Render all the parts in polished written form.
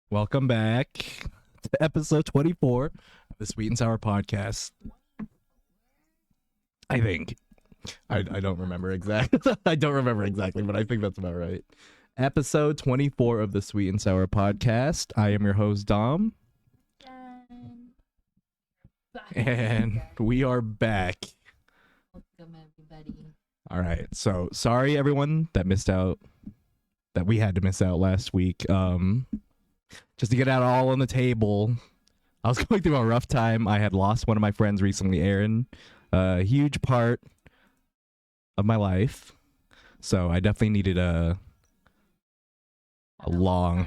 Welcome back to episode 24 of the Sweet and Sour podcast. I think. I don't remember exactly. I don't remember exactly, but I think that's about right. Episode 24 of the Sweet and Sour podcast. I am your host, Dom. And we are back. Welcome, everybody. All right. So sorry, everyone that we had to miss out last week. Just to get it all on the table, I was going through a rough time. I had lost one of my friends recently, Aaron, a huge part of my life. So I definitely needed a long.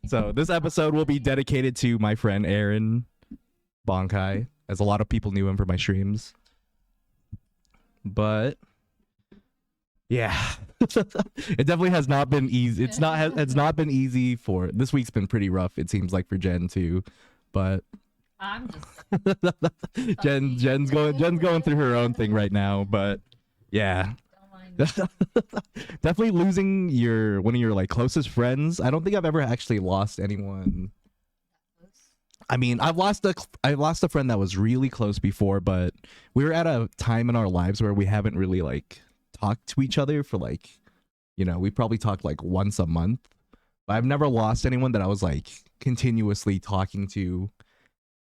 So this episode will be dedicated to my friend Aaron Bankai, as a lot of people knew him from my streams. But yeah, it definitely has not been easy. It's not been easy for this week's been pretty rough. It seems like for Jen too, but I'm just Jen's going through her own thing right now. But yeah, definitely losing one of your like closest friends. I don't think I've ever actually lost anyone. I mean, I lost a friend that was really close before, but we were at a time in our lives where we haven't really like talked to each other for like, we probably talked like once a month. But I've never lost anyone that I was like continuously talking to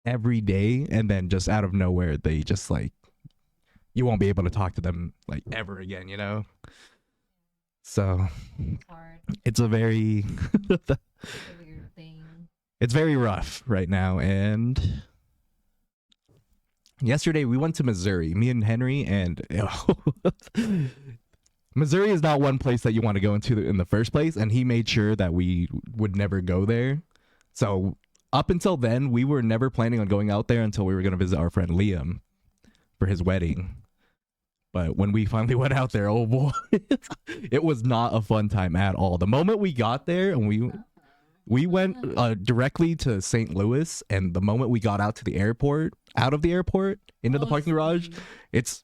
every day, and then just out of nowhere they just like you won't be able to talk to them like ever again, So hard. it's a very It's a weird thing. it's very rough right now. And yesterday we went to Missouri, me and Henry, and Missouri is not one place that you want to go into in the first place, and he made sure that we would never go there. So up until then, we were never planning on going out there until we were going to visit our friend Liam for his wedding. But when we finally went out there, oh boy, it was not a fun time at all. The moment we got there and we went directly to St. Louis, and the moment we got out of the airport into the parking garage, it's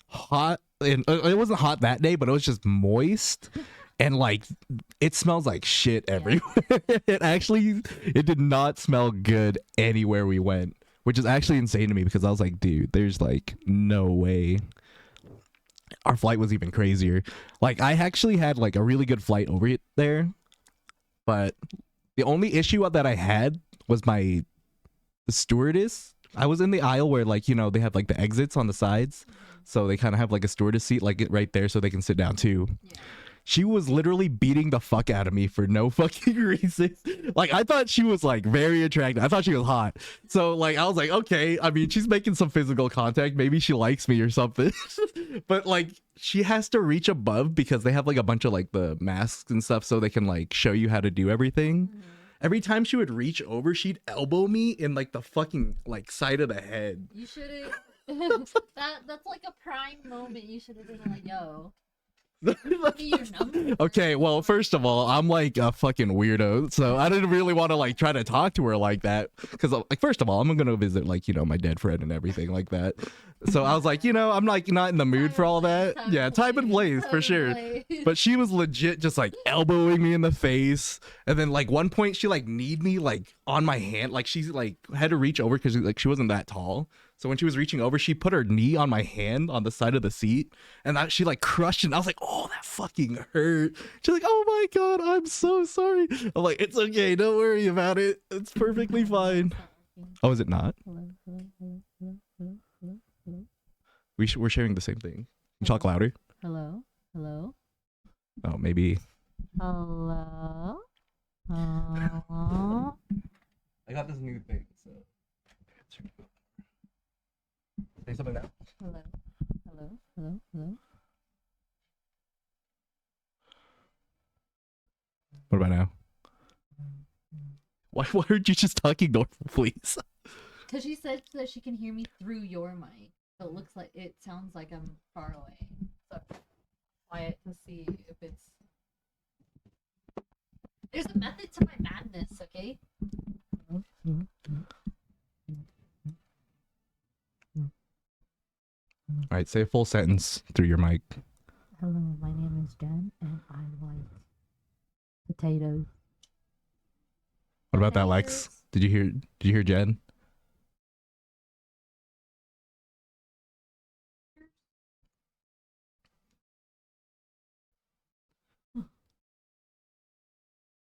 hot. And it wasn't hot that day, but it was just moist. And like it smells like shit everywhere. It did not smell good anywhere we went, which is actually insane to me because I was like, dude, there's like no way. Our flight was even crazier. Like I actually had like a really good flight over there, but the only issue that I had was the stewardess. I was in the aisle where like, they have like the exits on the sides. So they kind of have like a stewardess seat like right there so they can sit down too. Yeah. She was literally beating the fuck out of me for no fucking reason. Like I thought she was like very attractive. I thought she was hot. So like I was like, okay, I mean, she's making some physical contact. Maybe she likes me or something. But like she has to reach above because they have like a bunch of like the masks and stuff so they can like show you how to do everything. Mm-hmm. Every time she would reach over, she'd elbow me in like the fucking like side of the head. You should've that's like a prime moment. You should have been like, yo. Okay, well, first of all, I'm like a fucking weirdo, so I didn't really want to like try to talk to her like that because like first of all, I'm gonna visit like my dead friend and everything like that. So I was like, I'm like not in the mood for all that. Yeah, time and place for sure. But she was legit just like elbowing me in the face, and then like one point she like kneed me like on my hand, like she's like had to reach over because like she wasn't that tall. So when she was reaching over, she put her knee on my hand on the side of the seat, and she like crushed it. And I was like, oh, that fucking hurt. She's like, oh my God, I'm so sorry. I'm like, it's okay. Don't worry about it. It's perfectly fine. Oh, is it not? We're sharing the same thing. Can you talk louder? Hello? Oh, maybe. Hello? I got this new thing, so. Say something now. Hello? What about now? Why aren't you just talking normal, please? Because she said that she can hear me through your mic. So it sounds like I'm far away. So quiet to see if it's... There's a method to my madness, okay? All right, say a full sentence through your mic. Hello, my name is Jen, and I like potatoes. What about that, Lex? Did you hear Jen?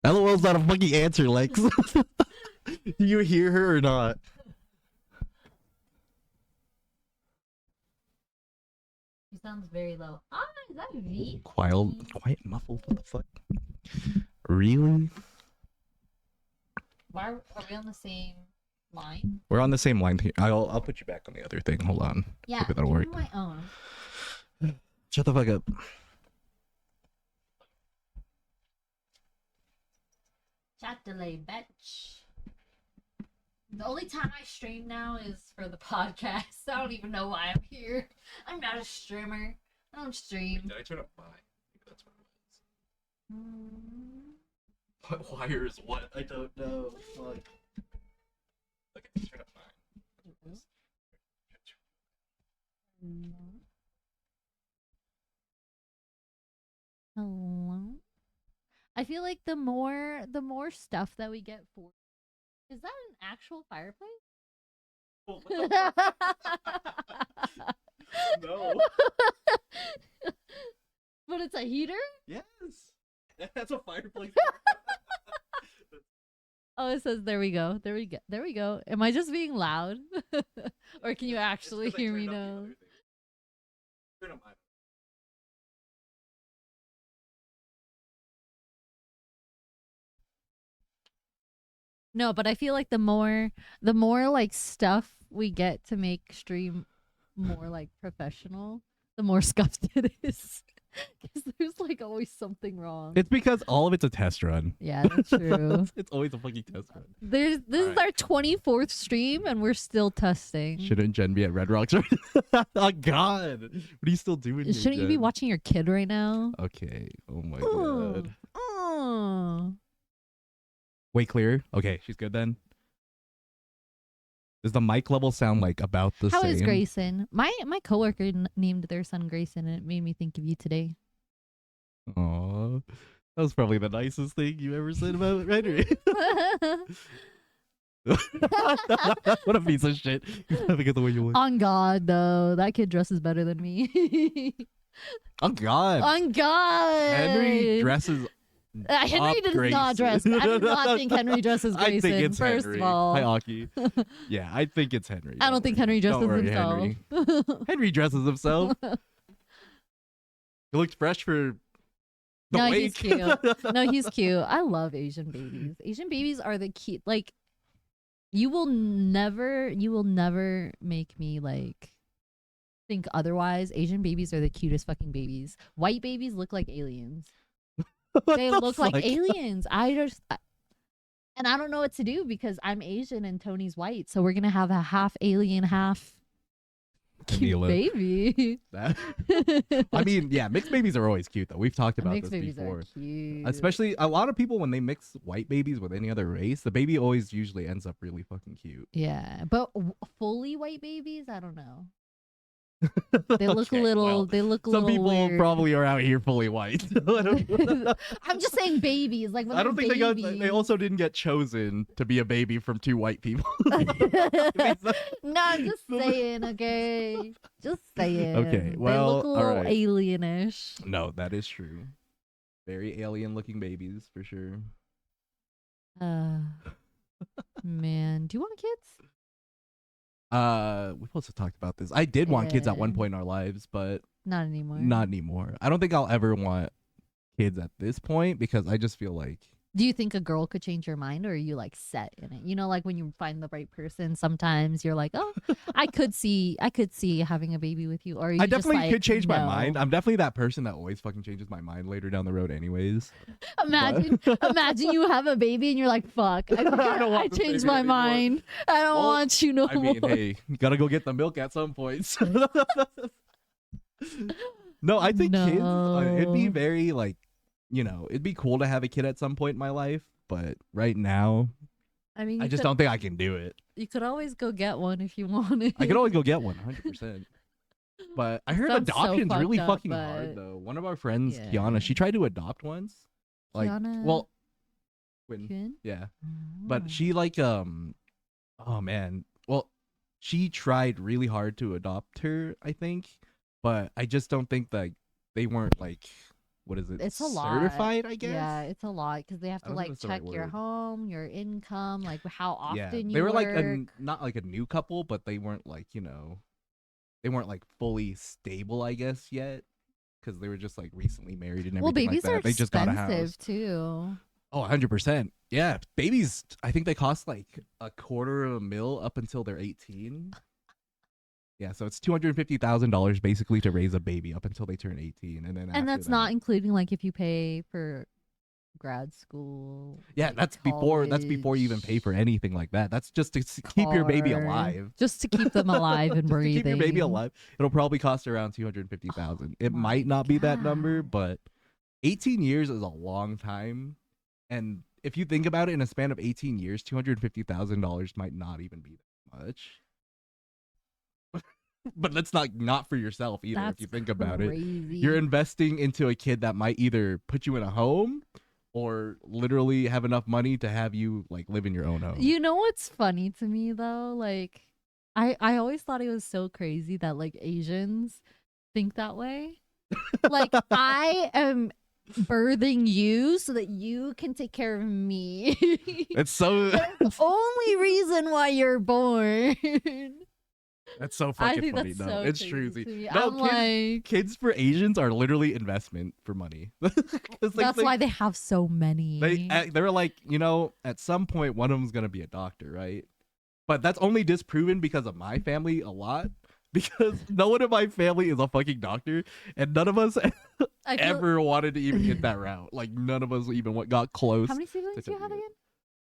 LOL's not a fucking answer, Lex. Do you hear her or not? She sounds very low. Ah, is that V? Quiet, muffled. What the fuck? Really? Why are we on the same line? We're on the same line here. I'll put you back on the other thing. Hold on. Yeah, maybe that'll work. my own. Shut the fuck up. Chat delay, bitch. The only time I stream now is for the podcast. I don't even know why I'm here. I'm not a streamer. I don't stream. Did I turn up mine? That's what it was. Mm. What wires? What? I don't know. Fuck. Look, I turn up mine. Hello. I feel like the more stuff that we get for, is that an actual fireplace? No. But it's a heater? Yes. That's a fireplace. Oh, it says there we go. There we go. Am I just being loud? Or can you actually hear me now? Turn up mine. No, but I feel like the more like stuff we get to make stream more like professional, the more scuffed it is. Because there's like always something wrong. It's because all of it's a test run. Yeah, that's true. It's always a fucking test run. This is our 24th stream and we're still testing. Shouldn't Jen be at Red Rocks right now? Oh god. What are you still doing here, Shouldn't you be Jen? watching your kid right now? Okay. Oh my Oh. god. Oh. Wait, clear? Okay, she's good then. Does the mic level sound like about the How same? is Grayson? My coworker named their son Grayson, and it made me think of you today. Aw. That was probably the nicest thing you ever said about Henry. What a piece of shit. He's having it the way you want. On God, though, that kid dresses better than me. Oh god. On God, Henry dresses. Henry does not dress. I do not think Henry dresses Grayson. I think it's first Henry. of all, Hi, Aki. Yeah, I think it's Henry. I don't think worry. Henry dresses Don't worry, himself. Henry. Henry dresses himself. He looked fresh for the No, wake. he's cute. No, he's cute. I love Asian babies. Asian babies are the cute. Like, you will never make me like think otherwise. Asian babies are the cutest fucking babies. White babies look like aliens. What They the look like fuck? aliens. And I don't know what to do because I'm Asian and Tony's white, so we're gonna have a half alien, half cute Camila. baby. That- I mean, yeah, mixed babies are always cute though. We've talked about Mixed this babies before. are cute. Especially a lot of people when they mix white babies with any other race, the baby always usually ends up really fucking cute. Yeah, but fully white babies, I don't know. They look Okay, a little. well, They look a some little people weird. probably are out here fully white. I'm just saying babies. Like when I don't think they're they babies. got. They also didn't get chosen to be a baby from two white people. No, I'm just saying. Okay, just saying. Okay, they well, look a little alright. alienish. No, that is true. Very alien-looking babies for sure. Man, do you want kids? We've also talked about this. I did want kids at one Yeah. point in our lives, but Not anymore. not anymore. I don't think I'll ever want kids at this point because I just feel like Do you think a girl could change your mind, or are you like set in it? You know, like when you find the right person, sometimes you're like, oh, I could see having a baby with you. Or are you I just definitely like, could change my no? mind. I'm definitely that person that always fucking changes my mind later down the road, anyways. Imagine you have a baby and you're like, fuck, I don't want this changed baby my anymore. mind. I don't Well, want you no I mean, more. hey, you gotta go get the milk at some point. No, I think kids. It'd be No. very like, it'd be cool to have a kid at some point in my life. But right now, I mean, I just don't think I can do it. You could always go get one if you wanted. I could always go get one, 100%. But I heard Sounds so adoption's really fucked up, fucking hard, but- though. One of our friends, Yeah. Kiana, she tried to adopt once. Like, Kiana? well, twin. Twin? Yeah. Oh. But she like oh man. Well, she tried really hard to adopt her, I think, but I just don't think that they weren't like what is it? It's a lot. Certified, I guess. Yeah, it's a lot because they have I to don't think like that's the right check your word. home, your income, like how Yeah. often They you were work. like not like a new couple, but they weren't like, they weren't like fully stable, I guess, yet. Because they were just like recently married and Well, everything babies like are that. They just got a expensive house. too. Oh, 100%. Yeah, babies. I think they cost like $250,000 up until they're 18. Yeah, so it's $250,000 basically to raise a baby up until they turn 18, and then And after that's that, not including like if you pay for grad school. yeah, like, that's before you even pay for anything like that. That's just to keep your baby car, alive. just to keep them alive and Just to breathing. keep your baby alive. It'll probably cost around 250,000. It my might not be that number, God. but 18 years is a long time, and if you think about it, in a span of 18 years, $250,000 might not even be that much. But that's not for yourself either. That's if you think about it, crazy. you're investing into a kid that might either put you in a home or literally have enough money to have you like live in your own home. You know what's funny to me though? Like I always thought it was so crazy that like Asians think that way. Like I am birthing you so that you can take care of me. It's so That's the only reason why you're born. that's so I fucking think funny. that's No, so it's crazy true. to me. No, I'm like, kids for Asians are literally investment for money. that's why they have so many. They were like, at some point one of them's gonna be a doctor, right? But that's only disproven because of my family a lot. Because no one in my family is a fucking doctor, and none of us I feel, ever wanted to even get that route. Like none of us even got close. how many siblings do you have doing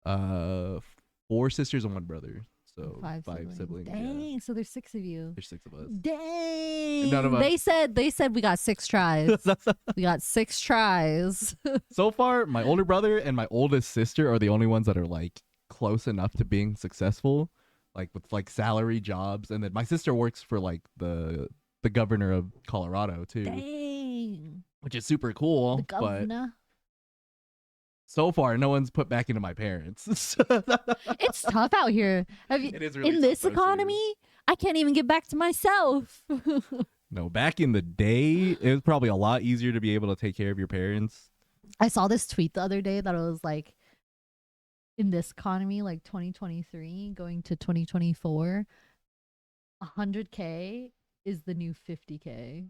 again? it. 4 sisters and 1 brother. So 5 siblings. Dang, Yeah. so there's 6 of you. There's 6 of us. Dang. none of us- They said we got 6 tries. We got 6 tries. So far, my older brother and my oldest sister are the only ones that are like close enough to being successful, like with like salary jobs. And then my sister works for like the governor of Colorado too, Dang. which is super cool. The But governor. so far, no one's put back into my parents. It's tough out here. It is really In tough this out here. economy, I can't even get back to myself. No, back in the day, it was probably a lot easier to be able to take care of your parents. I saw this tweet the other day that it was like, in this economy, like 2023 going to 2024, 100K is the new 50K.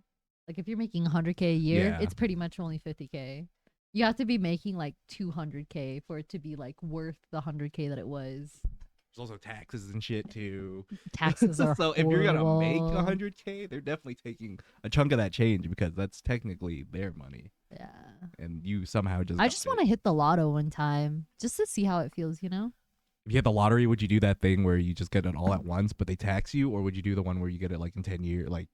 Like if you're making 100K a year, Yeah. it's pretty much only 50K. You have to be making like 200K for it to be like worth the 100K that it was. There's also taxes and shit too. Taxes are So if you're gonna make horrible. 100K, they're definitely taking a chunk of that change because that's technically their money, Yeah. and you somehow just. I just want to hit the lotto one time just to see how it feels, you know? If you hit the lottery, would you do that thing where you just get it all at once, but they tax you, or would you do the one where you get it like in 10 years? Like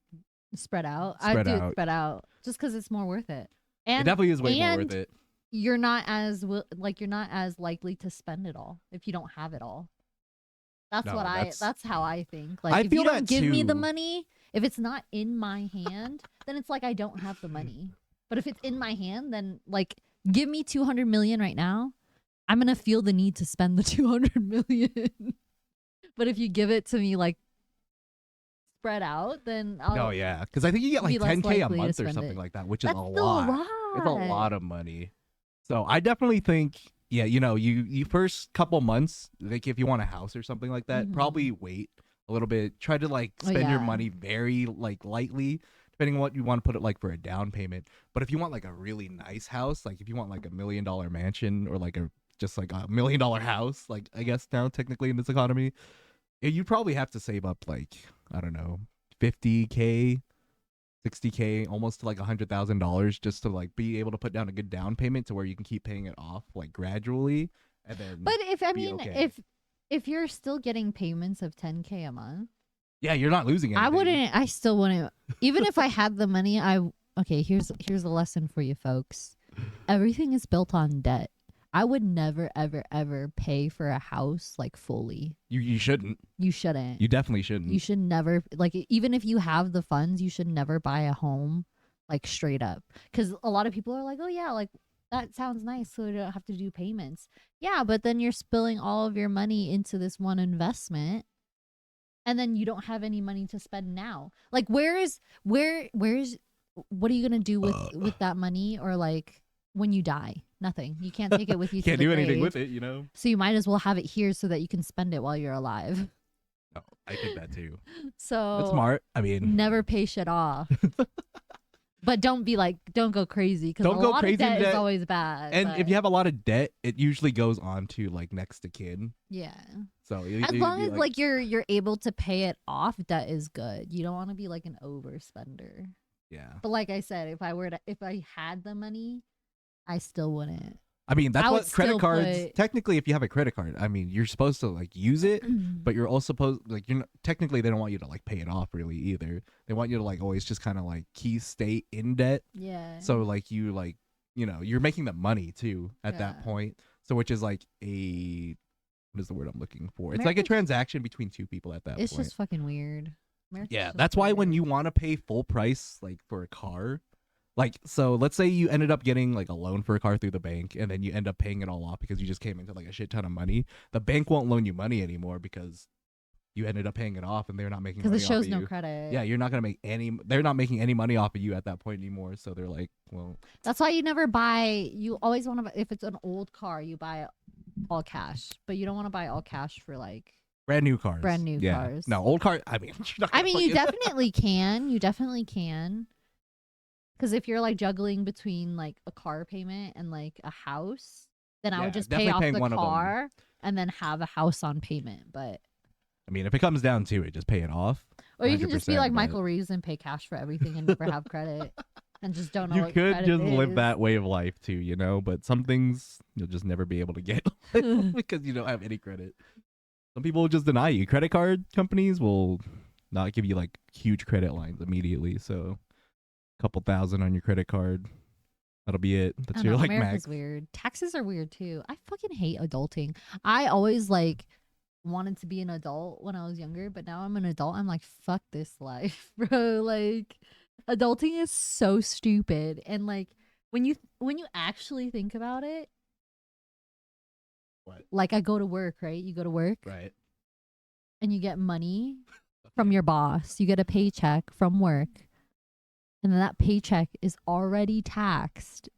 Spread out. Spread I do out. it spread out just because it's more worth it. it And definitely is way more and worth it. you're not as you're not as likely to spend it all if you don't have it all. That's No, what that's- that's how I think. Like I if feel you don't that give me the too. money, if it's not in my hand, then it's like I don't have the money. But if it's in my hand, then like give me 200 million right now. I'm going to feel the need to spend the 200 million. But if you give it to me like spread out, then I'll Oh yeah, because I think you get like be less 10K a likely to month or spend something it. like that, which is That's a still lot. a lot. It's a lot of money. So I definitely think, yeah, you first couple months, like if you want a house or something like that, Mhm. probably wait a little bit. Try to like Oh, spend your yeah. money very like lightly, depending on what you want to put it like for a down payment. But if you want like a really nice house, like if you want like $1 million mansion or like just like $1 million house, like I guess now technically in this economy, you probably have to save up like, I don't know, 50K. 60K, almost to like $100,000 just to like be able to put down a good down payment to where you can keep paying it off like gradually, and then But if I be mean okay. if you're still getting payments of 10K a month, yeah, you're not losing anything. I still wouldn't even if I had the money, okay, here's a lesson for you folks. Everything is built on debt. I would never ever ever pay for a house like fully. You shouldn't. You shouldn't. You definitely shouldn't. You should never like even if you have the funds, you should never buy a home like straight up. Cuz a lot of people are like, "Oh yeah, like that sounds nice, so you don't have to do payments. Yeah, but then you're spilling all of your money into this one investment, and then you don't have any money to spend now. Like, where's what are you gonna do with that money, or like when you die? Nothing. You can't take it with you to Can't the do anything grave. with it, you know. So you might as well have it here so that you can spend it while you're alive. No, I think that too. So That's smart. I mean, never pay shit off. But don't go crazy, because a Don't go lot crazy of debt in is debt. always bad. and but if you have a lot of debt, it usually goes on to like next to kin. yeah, So as long as like you're able to pay it off, debt is good. You don't want to be like an overspender. yeah. But like I said, if I had the money, I still wouldn't. I mean, that's I would what credit still cards. put- Technically, if you have a credit card, I mean, you're supposed to like use it, but you're also supposed like you're not, technically they don't want you to like pay it off really either. They want you to like always just kind of like stay in debt. Yeah. So like you like you're making the money too at that Yeah. point. So which is like a what is the word I'm looking for? It's like a America's- transaction between two people at that it's point. just fucking weird. America's Yeah, just that's why when weird. you want to pay full price like for a car, like so let's say you ended up getting like a loan for a car through the bank and then you end up paying it all off because you just came into like a shit ton of money. The bank won't loan you money anymore because you ended up paying it off and they're not making because money it shows off of no you. credit. Yeah, you're not gonna make they're not making any money off of you at that point anymore. So they're like, well, That's why you never buy. You always want to. If it's an old car, you buy it all cash, but you don't want to buy all cash for like. brand new cars. Brand new Yeah. cars. No, old car. I mean, you're not I gonna mean, you fucking- definitely can. You definitely can. Because if you're like juggling between like a car payment and like a house, then I Yeah, would just pay definitely off paying the one of 'em. car and then have a house on payment. But I mean, if it comes down to it, just pay it off. or you can just be 100%, like but- Michael Reeves and pay cash for everything and never have credit and just don't know. You what could credit just live is. that way of life too, but some things you'll just never be able to get because you don't have any credit. Some people will just deny you. Credit card companies will not give you like huge credit lines immediately. So a couple thousand on your credit card. That'll be it. I That's don't your know, like America's max. weird. Taxes are weird too. I fucking hate adulting. I always like wanted to be an adult when I was younger, but now I'm an adult. I'm like, fuck this life, bro. Like, adulting is so stupid. And like, when you actually think about it, What? like I go to work, right? You go to work Right. and you get money from your boss. You get a paycheck from work. And then that paycheck is already taxed.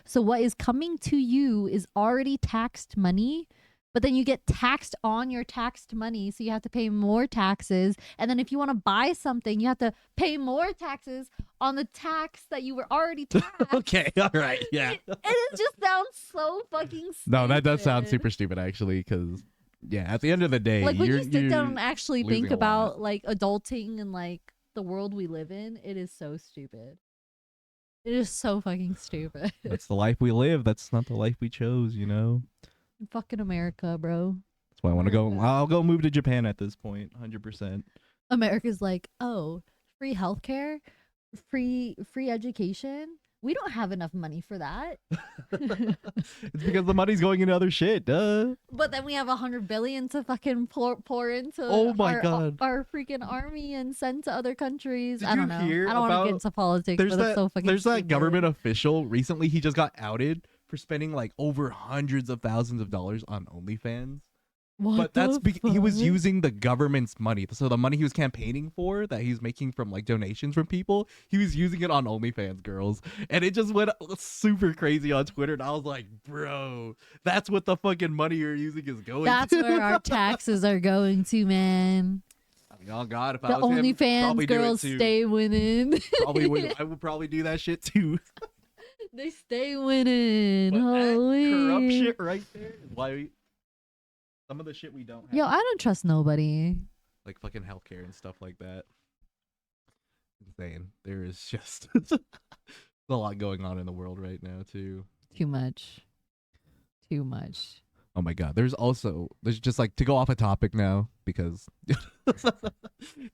So what is coming to you is already taxed money, but then you get taxed on your taxed money, so you have to pay more taxes. And then if you want to buy something, you have to pay more taxes on the tax that you were already taxed. Okay. All right. Yeah. It just sounds so fucking stupid. No, that does sound super stupid actually, because yeah, at the end of the day, Like when you're, you sit down and you're actually losing think a lot. about like adulting and like the world we live in, it is so stupid. It is so fucking stupid. That's the life we live. That's not the life we chose, Fucking America, bro. That's why I want to go. America. I'll go move to Japan at this point, 100%. America's like, oh, free healthcare, free education. We don't have enough money for that. It's because the money's going into other shit, duh. But then we have 100 billion to fucking pour into Oh my our, God. our freaking army and send to other countries. Did I don't you know. hear I don't want to about- get into politics, There's but it's so fucking that stupid. government official recently. He just got outed for spending like over hundreds of thousands of dollars on OnlyFans. What But that's the he was fuck? using the government's money. So the money he was campaigning for, that he's making from like donations from people, he was using it on OnlyFans girls, and it just went super crazy on Twitter. And I was like, bro, that's what the fucking money you're using is going. That's to. where our taxes are going to, man. I mean, oh God, if The I was him, OnlyFans probably do it girls too. stay winning. I would probably do that shit too. They stay winning. But that Holy corrupt shit right there is why some of the shit we don't have, Yo, I don't trust nobody. like fucking healthcare and stuff like that. Insane. There is just a lot going on in the world right now too. Too much. Too much. Oh my God. There's just like to go off a topic now because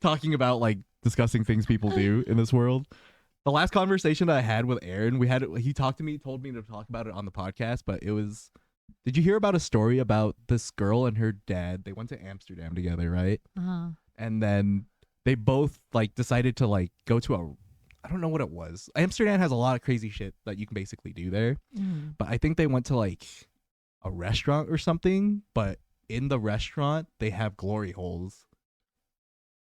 talking about like discussing things people do in this world. The last conversation that I had with Aaron, he told me to talk about it on the podcast, but it was, did you hear about a story about this girl and her dad? They went to Amsterdam together, right? Uh-huh. And then they both like decided to like go to I don't know what it was. Amsterdam has a lot of crazy shit that you can basically do there. But I think they went to like a restaurant or something, but in the restaurant they have glory holes.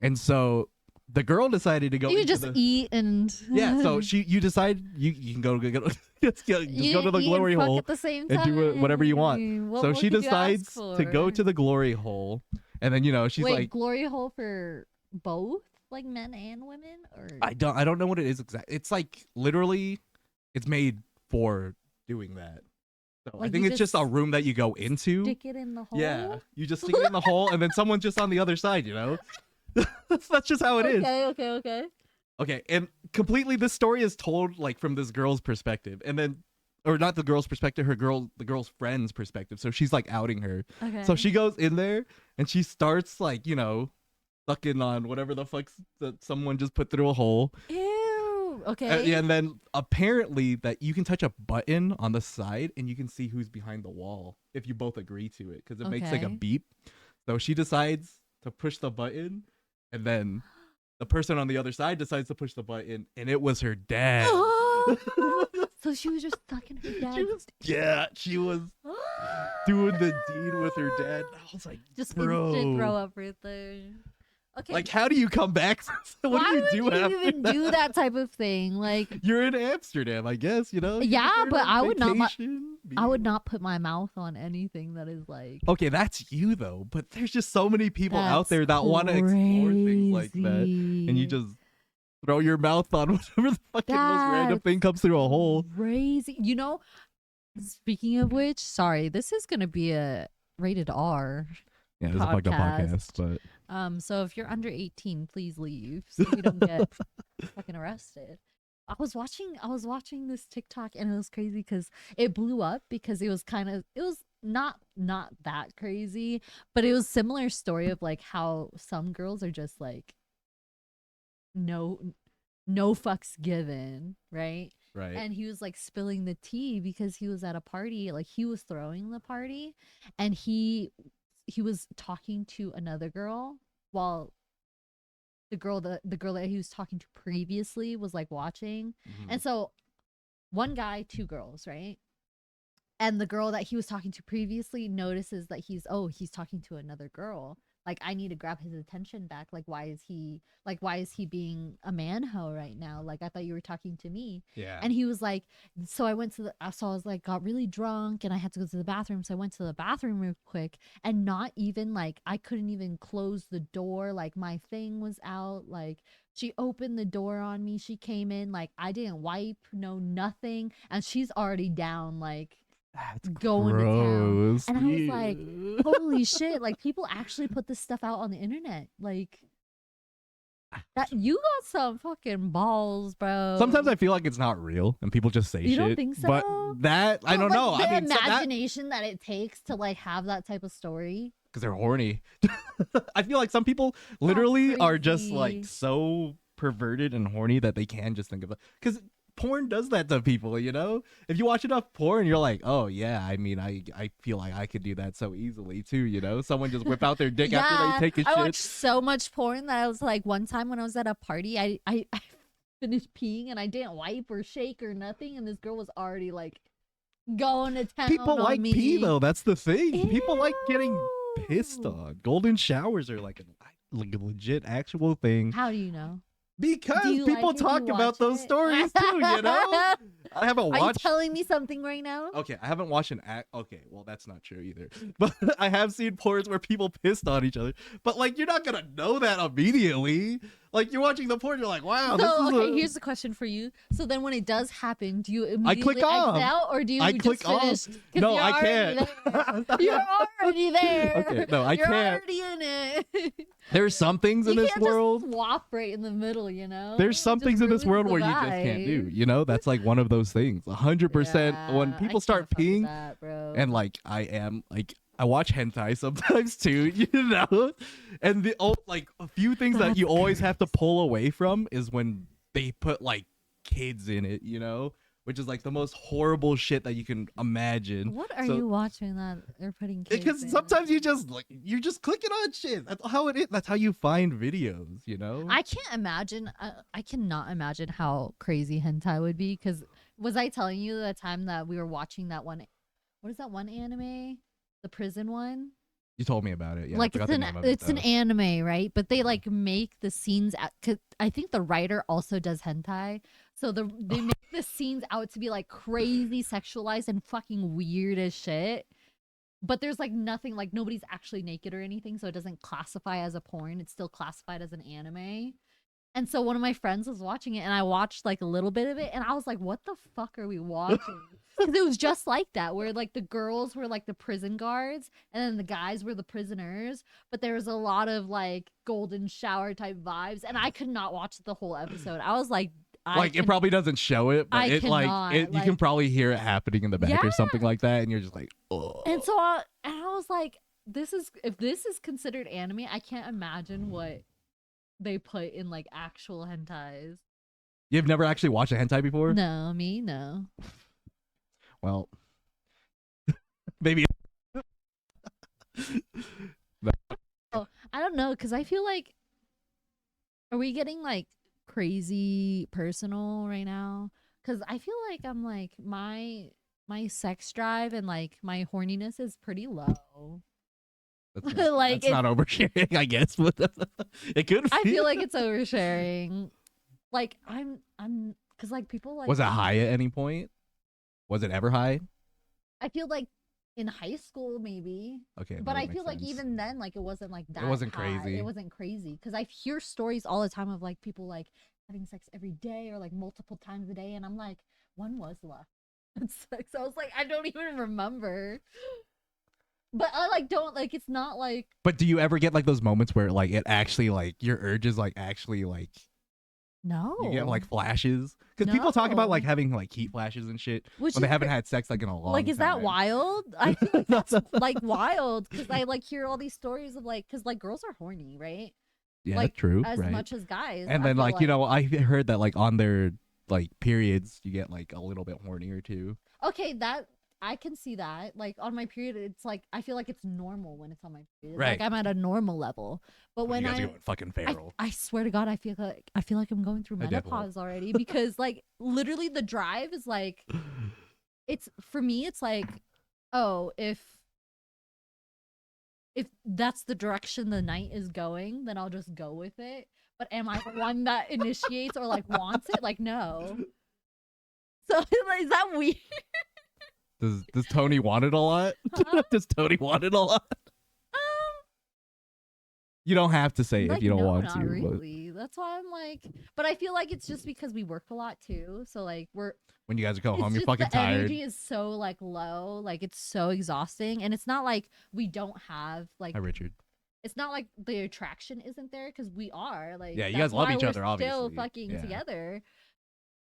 And so the girl decided to go You into just eat and yeah, so you decide you can go just go to the eat glory and fuck hole at the same and do whatever you want. time. What So more she could you ask decides to go for? to the glory hole, and then she's Wait, like, glory hole for both, like men and women, or I don't know what it is exactly. It's like literally, it's made for doing that. So Like, I think you it's just a just room that you go into. stick it in the hole? Yeah, you just stick it in the hole, and then someone's just on the other side. That's just how it is. Okay. Okay, and completely this story is told like from this girl's perspective, and then or not the girl's perspective, the girl's friend's perspective. So she's like outing her. Okay. So she goes in there and she starts like, sucking on whatever the fuck that someone just put through a hole. Ew. Okay. And then apparently that you can touch a button on the side and you can see who's behind the wall if you both agree to it, because it makes like a Okay. beep. So she decides to push the button, and then the person on the other side decides to push the button, and it was her dad. So she was just sucking her dad. She was doing the deed with her dad. I was like, Just bro, instant throw up right there. Okay. like, how do you come back? What why do would you do you after even do that type of thing? Like, You're in Amsterdam, I guess, Yeah, You're but on I would not vacation, I would not put my mouth on anything that is like. Okay, that's you though, but there's just so many people out That's there that want to explore things like that, and you crazy. just throw your mouth on whatever the fucking most random That's thing comes through a hole. Crazy. Speaking of which, sorry, this is gonna be a rated R. Yeah, it's a fucked up Podcast. podcast, but So if you're under 18, please leave so we don't get fucking arrested. I was watching this TikTok and it was crazy because it blew up because it was not that crazy, but it was similar story of like how some girls are just like no fucks given, right? right. And he was like spilling the tea because he was at a party, like he was throwing the party, and he was talking to another girl while the girl that he was talking to previously was like watching. Mhm. And so one guy, two girls, right? And the girl that he was talking to previously notices that he's talking to another girl. Like, I need to grab his attention back. Like, why is he being a man-ho right now? Like, I thought you were talking to me. Yeah. And he was like, so I was like, got really drunk and I had to go to the bathroom. So I went to the bathroom real quick, and not even like, I couldn't even close the door. Like, my thing was out. Like, she opened the door on me. She came in, like, I didn't wipe, no, nothing. And she's already down, like, That's going to town. gross. And I was like, holy shit, like, people actually put this stuff out on the internet. Like, that you got some fucking balls, bro. Sometimes I feel like it's not real and people just say You shit. don't think so? But that, I don't like, know. The I mean, imagination that it takes to like have that type of story. because they're horny. I feel like some people literally are just like crazy. so perverted and horny that they can just think of it. Because porn does that to people, If you watch enough porn, you're like, oh yeah, I mean, I feel like I could do that so easily too, Someone just whip out their dick after they take a I shit. watched so much porn that I was like, one time when I was at a party, I finished peeing and I didn't wipe or shake or nothing, and this girl was already like going to town. People on like me. pee though. That's the thing. People like getting pissed Ew. on. Golden showers are like a legit actual thing. How do you know? Because Do you people like it? Do talk you about watch those it? stories too, I haven't Are you watched. telling me something right now? Okay, I haven't watched an act. Okay, well that's not true either. But I have seen porns where people pissed on each other. But like, you're not gonna know that immediately. Like, you're watching the porn, you're like, wow. So this is here's the question for you. So then, when it does happen, do you I immediately click off. exit out, or do you I just click off. finish? 'Cause No, you're I already can't. there. You're already there. Okay, no, I you're can't. already in it. There's some things in You this can't world. just swap right in the middle. There's some It just things in this ruins world the where you just can't vibe. do. That's like one of those things. 100%. When Yeah, people I start can't fuck with peeing, that, bro. and like I watch hentai sometimes too, And a few things that That's you always have to pull away from is when they put like kids in it, which is like the most horrible shit that you can imagine. What are So- you watching that they're putting kids Because in? sometimes you're just clicking on shit. That's how it is. That's how you find videos, you know? I can't imagine. I cannot imagine how crazy hentai would be. Because was I telling you the time that we were watching that one? What is that one anime? The prison one. You told me about it. Yeah, Like I forgot it's the an name of it, it's an though. anime, right? But they like make the scenes. Cause I think the writer also does hentai, so they make the scenes out to be like crazy sexualized and fucking weird as shit. But there's like nothing, like nobody's actually naked or anything, so it doesn't classify as a porn. It's still classified as an anime. And so one of my friends was watching it, and I watched like a little bit of it, and I was like, "What the fuck are we watching?" Because it was just like that, where like the girls were like the prison guards, and then the guys were the prisoners. But there was a lot of like golden shower type vibes, and I could not watch the whole episode. I was like, It probably doesn't show it, but I it cannot, you can like- probably hear it happening in the back or something like that, and you're just like, oh. And so and I was like, if this is considered anime, I can't imagine what they put in like actual hentais. You've never actually watched a hentai before? No, me no. Well, maybe. I don't know, because I feel like, are we getting like crazy personal right now? Because I feel like I'm like my sex drive and like my horniness is pretty low. That's, Like, that's not oversharing, I guess, but it could. I feel like it's oversharing. Like I'm because like people like Was it high at any point? Was it ever high? I feel like in high school maybe, Okay, but that I would feel make like sense. even then like it wasn't like that. wasn't high. crazy. It wasn't crazy because I hear stories all the time of like people like having sex every day or like multiple times a day, and I'm like, when was the last sex? I was like, I don't even remember. But I like don't like it's not like But do you ever get like those moments where like it actually like your urges like actually like no. you get like flashes? Because people talk about like No. having like heat flashes and shit Which when they is haven't cra- had sex like in a long like is that time. wild? I feel like that's like wild because I like hear all these stories of like because like girls are horny, right? Yeah, like, true. As right. much as guys. And I then feel like you know I heard that like on their like periods you get like a little bit hornier too. Okay, that I can see that. Like on my period, it's like I feel like it's normal when it's on my period. Right. Like I'm at a normal level. But when you guys are I going fucking feral. I swear to God, I feel like I'm going through I definitely- menopause already because like literally the drive is like it's for me it's like oh if that's the direction the night is going, then I'll just go with it. But am I the one that initiates or like wants it? Like no. So is that weird? Does Tony want it a lot? Huh? Does Tony want it a lot? You don't have to say Like, if you don't no, want not to. But really. That's why I'm like, but I feel like it's just because we work a lot too. So like when you guys go it's home, you're just fucking the tired. energy is so like low, like it's so exhausting, and it's not like we don't have like Hi, Richard. it's not like the attraction isn't there because we are like Yeah, you that's guys love why each we're other, still obviously. fucking Yeah. together.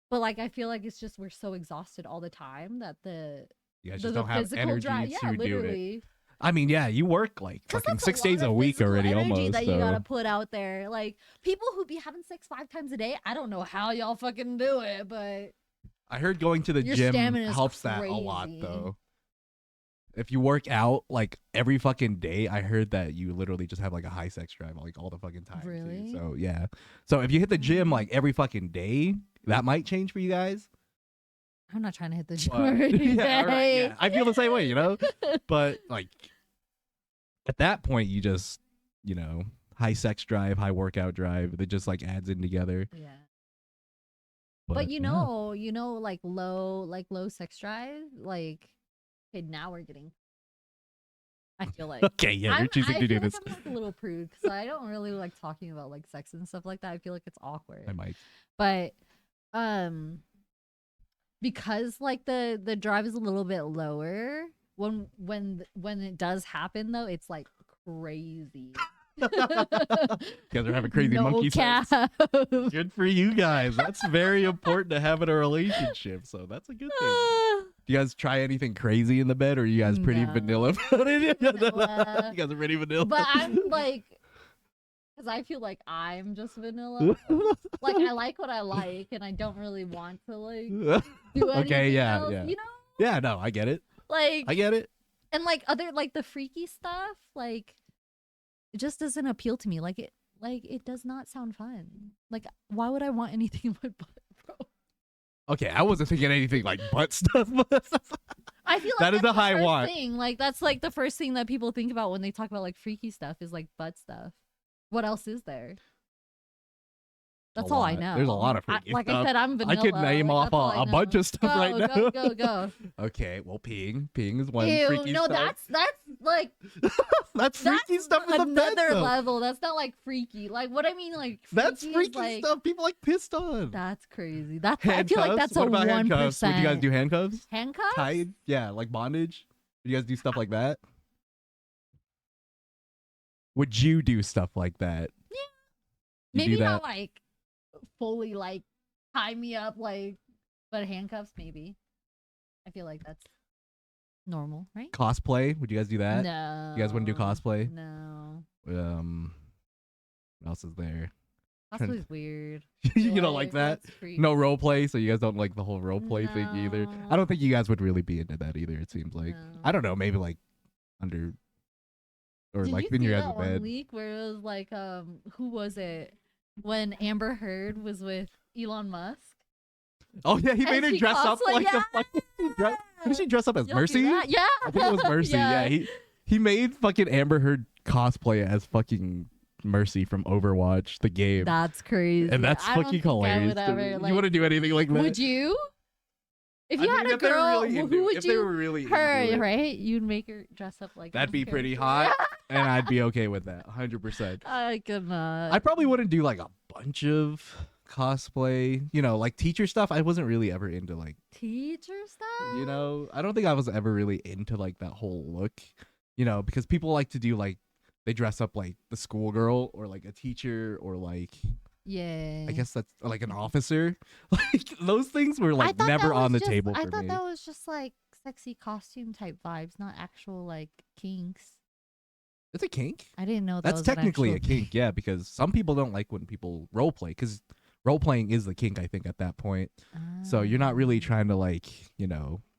But like I feel like it's just we're so exhausted all the time that You guys the just don't have physical energy drive, yeah, to do it. literally. I mean, yeah, you work like 'Cause fucking that's 6 lot days a of week physical already, energy almost. that you So gotta put out there. Like people who be having sex 5 times a day, I don't know how y'all fucking do it, but I heard going to the Your gym stamina is helps that a lot, crazy. though. If you work out like every fucking day, I heard that you literally just have like a high sex drive like all the fucking time. too. Really? So yeah. So if you hit the gym Mm. like every fucking day, that might change for you guys. I'm not trying to hit the gym But- every yeah, right, day. yeah. I feel the same way, you know. But like at that point, you just high sex drive, high workout drive. It just like adds in together. Yeah. But you know, like low sex drive, like okay, now we're getting. I feel like Okay, yeah, you're choosing I to do feel this. like I'm like a little prude because I don't really like talking about like sex and stuff like that. I feel like it's awkward. I might. But because like the drive is a little bit lower when it does happen though, it's like crazy. You guys are having crazy no monkey sex. cap. Good for you guys. That's very important to have in a relationship. So that's a good thing. Do you guys try anything crazy in the bed, or are you guys pretty No. vanilla about it? Vanilla. You guys are pretty vanilla. But I'm like Because I feel like I'm just vanilla. Like I like what I like, and I don't really want to like do anything Okay, yeah, else. yeah. You know, Yeah, no, I get it. like I get it. and like other like the freaky stuff, like it just doesn't appeal to me. Like it does not sound fun. Like why would I want anything in my butt, bro? Okay, I wasn't thinking anything like butt stuff. I feel like That is that's a the high first want. thing. Like that's like the first thing that people think about when they talk about like freaky stuff is like butt stuff. What else is there? That's all I know. There's a lot of freaky like stuff. I said, I'm I vanilla. could name like, off that's all I a bunch know. of stuff right now. Go. Okay, well, peeing is one Ew, freaky no, stuff. that's like That's freaky that's stuff in the bed, another though. level. That's not like freaky. Like what I mean, like freaky That's is, freaky like, stuff people like pissed on. That's crazy. That's I Handcuffs. feel like that's What a about handcuffs? 1%. Would you guys do handcuffs? Handcuffs? Tied? Yeah, like bondage. Would you guys do stuff like that? Would you do stuff like that? Yeah. You Maybe do that? not like fully like tie me up like, but handcuffs maybe. I feel like that's normal, right? Cosplay? Would you guys do that? No. You guys wouldn't do cosplay? No. What else is there? Cosplay's weird. You don't like that? That's freaky. No role play, so you guys don't like the whole role play thing either. I don't think you guys would really be into that either. It seems like No. I don't know, maybe like under or Did like you in see your that guys' one bed. leak where it was like who was it when Amber Heard was with Elon Musk? Oh yeah, he And made her she dress up cosplayed- like a fucking. Who did she dress up as? You don't Mercy? do that? Yeah. I think it was Mercy. Yeah, he made fucking Amber Heard cosplay as fucking Mercy from Overwatch, the game, That's crazy. and that's I don't fucking think I hilarious. would to ever, me. like- You wouldn't do anything like that? Would you? If I you mean, had a if they were girl, really into who it- would if they you? were really into Her, it, right? You'd make her dress up like that'd this be pretty character. hot, and I'd be okay with that, 100%. I could not. I probably wouldn't do like a bunch of cosplay, like teacher stuff. I wasn't really ever into like, Teacher stuff. I don't think I was ever really into like that whole look, because people like to do like they dress up like the schoolgirl or like a teacher or like Yeah. I guess that's like an officer. Like those things were I like thought never that on the was just- table I for thought me. that was just like sexy costume type vibes, not actual like kinks. It's a kink. I didn't know that That's was an technically a actual kink, yeah, because some people don't like when people role play because role playing is the kink, I think, at that point. So you're not really trying to like,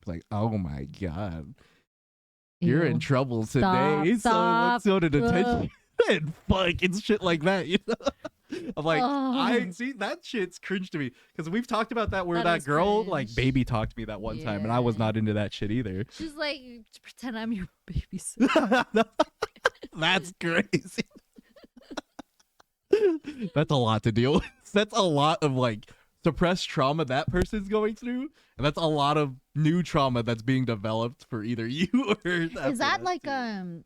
like, oh my god, you're in Ew. trouble today. Stop, So let's go to detention and fuck and shit like that. I'm like, I Oh. see that shit's cringe to me because we've talked about that where That that is girl like cringe. baby talked to me that one time and I was Yeah. not into that shit either. She's like, pretend I'm your babysitter. That's crazy. That's a lot to deal with. That's a lot of like suppressed trauma that person's going through, and that's a lot of new trauma that's being developed for either you or that. Is that like too.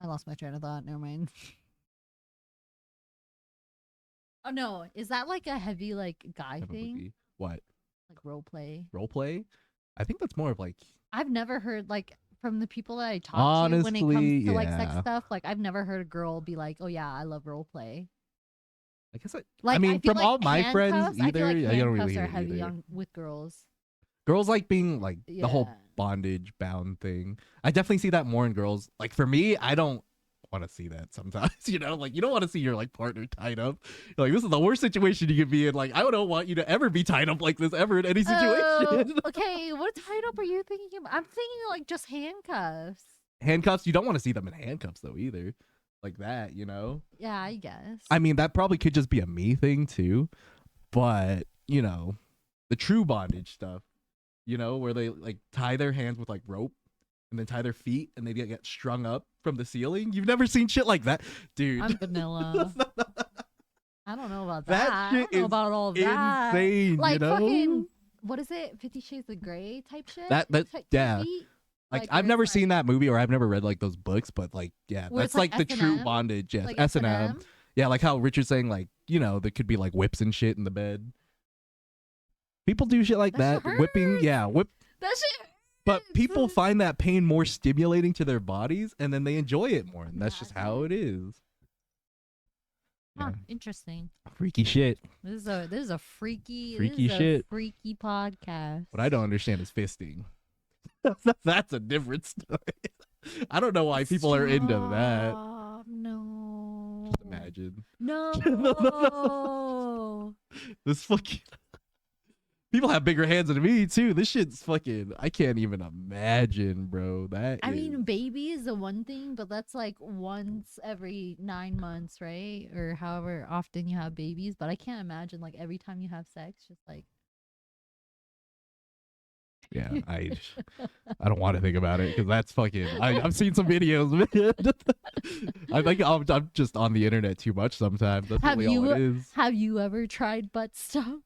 I lost my train of thought. Never mind. Oh no, is that like a heavy like guy type of thing? movie? What Like role play? role play? I think that's more of like I've never heard like from the people that I talk to when it Honestly, comes to like sex yeah. stuff. Like I've never heard a girl be like, "Oh yeah, I love role play." I guess Like I mean feel from like all my friends handcuffs- I feel like either I don't really handcuffs hear are it heavy either. on with girls. Girls like being like the whole Yeah. bondage bound thing. I definitely see that more in girls. Like for me, I don't want to see that sometimes. Like you don't want to see your like partner tied up. You're like this is the worst situation you could be in. Like I don't want you to ever be tied up like this ever in any situation. Okay, what tied up are you thinking about? I'm thinking like just handcuffs. Handcuffs, you don't want to see them in handcuffs though either. Like that, Yeah, I guess. I mean, that probably could just be a me thing too. But, the true bondage stuff, where they like tie their hands with like rope and then tie their feet and they get strung up from the ceiling. You've never seen shit like that, dude. I'm vanilla. I don't know about That that. I shit don't know is about all of that. insane, Like you know? fucking what is it? 50 Shades of Grey type shit? That yeah. feet? Like Like, I've where never it's seen that movie or I've never read like those books, but like yeah, Where that's it's like like the true S&M? bondage. Yes, Like S&M. S&M? Yeah, like how Richard's saying like, there could be like whips and shit in the bed. People do shit like That that. shit Whipping, hurts. yeah, whip. That shit. But people find that pain more stimulating to their bodies and then they enjoy it more. And that's just Yeah. how it is. Huh, Yeah. interesting. Freaky shit. This is a freaky Freaky this is shit. A freaky podcast. What I don't understand is fisting. That's a different story. I don't know why people are into that. Stop. No. Just imagine. No. This fucking people have bigger hands than me too. This shit's fucking. I can't even imagine, bro. I mean, baby is the one thing, but that's like once every 9 months, right? Or however often you have babies. But I can't imagine like every time you have sex, just like. Yeah, I don't want to think about it because that's fucking. I've seen some videos. Man. I think I'm just on the internet too much sometimes. That's Have really all it you is. have you ever tried butt stuff?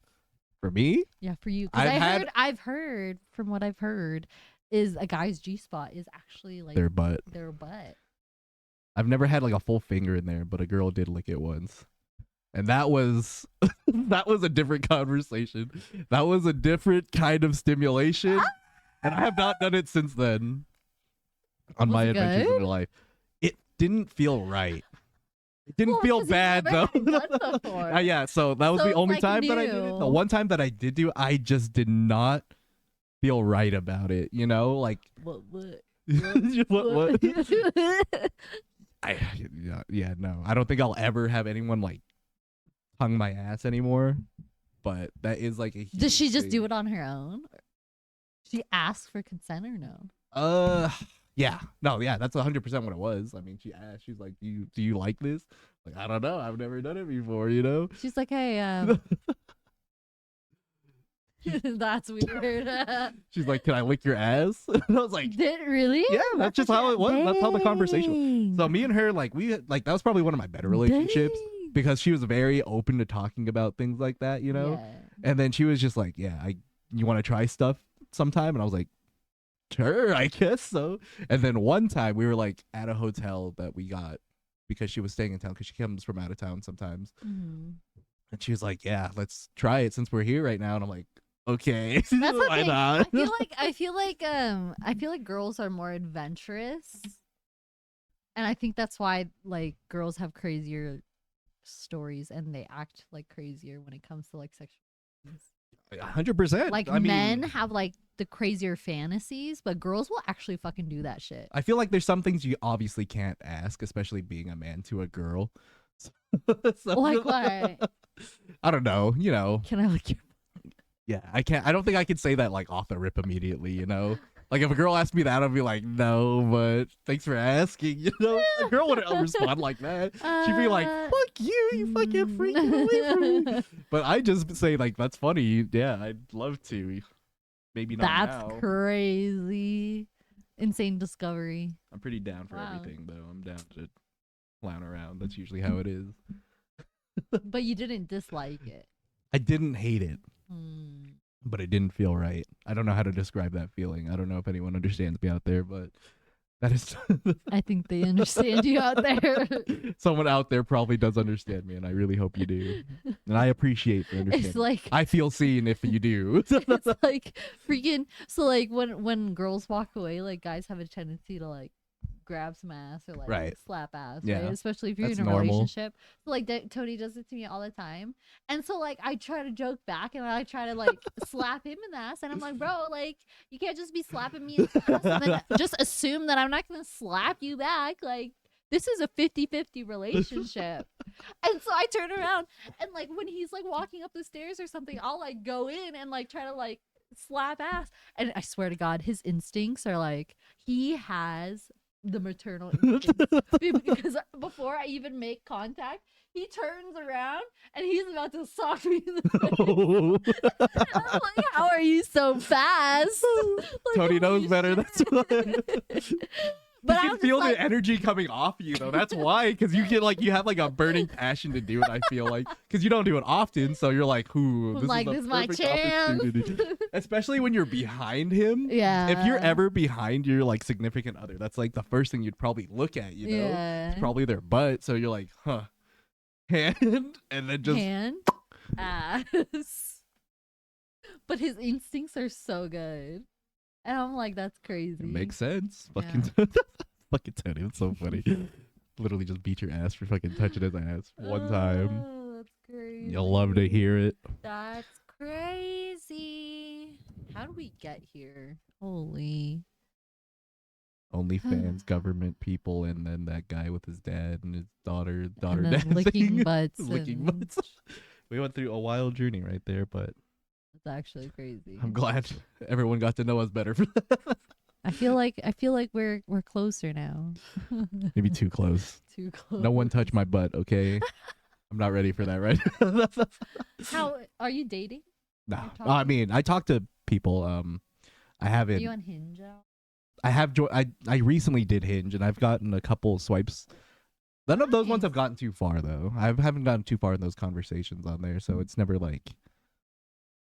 For me, Yeah, for you. Because I've heard from what I've heard is a guy's G spot is actually like their butt. their butt. I've never had like a full finger in there, but a girl did lick it once. And that was that was a different conversation. That was a different kind of stimulation. And I have not done it since then. On Was my it adventures good? in life. It didn't feel right. It didn't Well, feel 'cause you've bad never though. had butt before. Yeah, so that was So the it's, only like, time that I did it. The new. one time that I did do it, I just did not feel right about it, you know? Like What? what? No. I don't think I'll ever have anyone like tongue my ass anymore. But that is like a Does she huge just thing. do it on her own? She asked for consent or no? Yeah. No, yeah, that's 100% what it was. I mean, she asked, she's like, do you like this? Like, I don't know. I've never done it before, you know? She's like, hey, that's weird. She's like, can I lick your ass? And I was like, Did really? yeah, that's just how it was. That's how the conversation was. Dang. So me and her, like, that was probably one of my better relationships Dang. because she was very open to talking about things like that, you know? Yeah. And then she was just like, yeah, you want to try stuff sometime? And I was like, sure, I guess so. And then one time we were like at a hotel that we got because she was staying in town because she comes from out of town sometimes. Mhm. And she was like, yeah, let's try it since we're here right now. And I'm like, okay, That's the why thing. not? I feel like girls are more adventurous, and I think that's why like girls have crazier stories and they act like crazier when it comes to like sexual things. 100%. Like I mean, men have like the crazier fantasies, but girls will actually fucking do that shit. I feel like there's some things you obviously can't ask, especially being a man to a girl. So, Like what? I don't know, you know. Can I like your Yeah, I can't. I don't think I could say that like off the rip immediately. You know, like if a girl asked me that, I'd be like, no, but thanks for asking. You know, a girl wouldn't respond like that. She'd be like, fuck you fucking freak, get away from me. But I just say like, that's funny. Yeah, I'd love to. Maybe not That's now. crazy. Insane discovery. I'm pretty down for Wow. everything though. I'm down to clown around. That's usually how it is. But you didn't dislike it. I didn't hate it, Hmm. but it didn't feel right. I don't know how to describe that feeling. I don't know if anyone understands me out there, but that is I think they understand you out there. someone out there probably does understand me, and I really hope you do. And I appreciate the understanding. It's like I feel seen if you do. it's like freaking so like when girls walk away, like guys have a tendency to like grab some ass or like Right. slap ass, Yeah. right? Especially if you're That's in a normal. relationship. So like Tony does it to me all the time, and so like I try to joke back and I try to like slap him in the ass, and I'm like, bro, like you can't just be slapping me in the ass and then just assume that I'm not gonna slap you back, like. This is a 50-50 relationship. And so I turn around and like when he's like walking up the stairs or something, I'll like go in and like try to like slap ass. And I swear to God, his instincts are like he has the maternal instincts. Because before I even make contact, he turns around and he's about to sock me in the face. And I'm like, how are you so fast? Like, Tony knows holy better. shit. That's why. But You I'm can just feel like, the energy coming off you though. That's why, because you get like you have like a burning passion to do it. I feel like because you don't do it often, so you're like, "Ooh, I'm like, is this the is my perfect chance. opportunity." Especially when you're behind him. Yeah. If you're ever behind your like significant other, that's like the first thing you'd probably look at. You know, Yeah. it's probably their butt. So you're like, "Huh," hand, and then just Hand, ass. But his instincts are so good. And I'm like, that's crazy. it makes sense. Yeah. Fucking, fucking Tony, that's so funny. Literally just beat your ass for fucking touching his ass one time. Oh, that's crazy. You'll love to hear it. That's crazy. How do we get here? Holy. OnlyFans government people, and then that guy with his dad and his daughter And then dancing, licking butts. licking And butts. We went through a wild journey right there, but it's actually crazy. I'm glad everyone got to know us better for that. I feel like we're closer now. Maybe too close. Too close. No one touch my butt, okay? I'm not ready for that right now. How are you dating? No. You're I talking? mean, I talk to people. I Are haven't. you on Hinge out? I have. I recently did Hinge, and I've gotten a couple swipes. None of those ones Nice. have gotten too far though. I haven't gotten too far in those conversations on there, so it's never like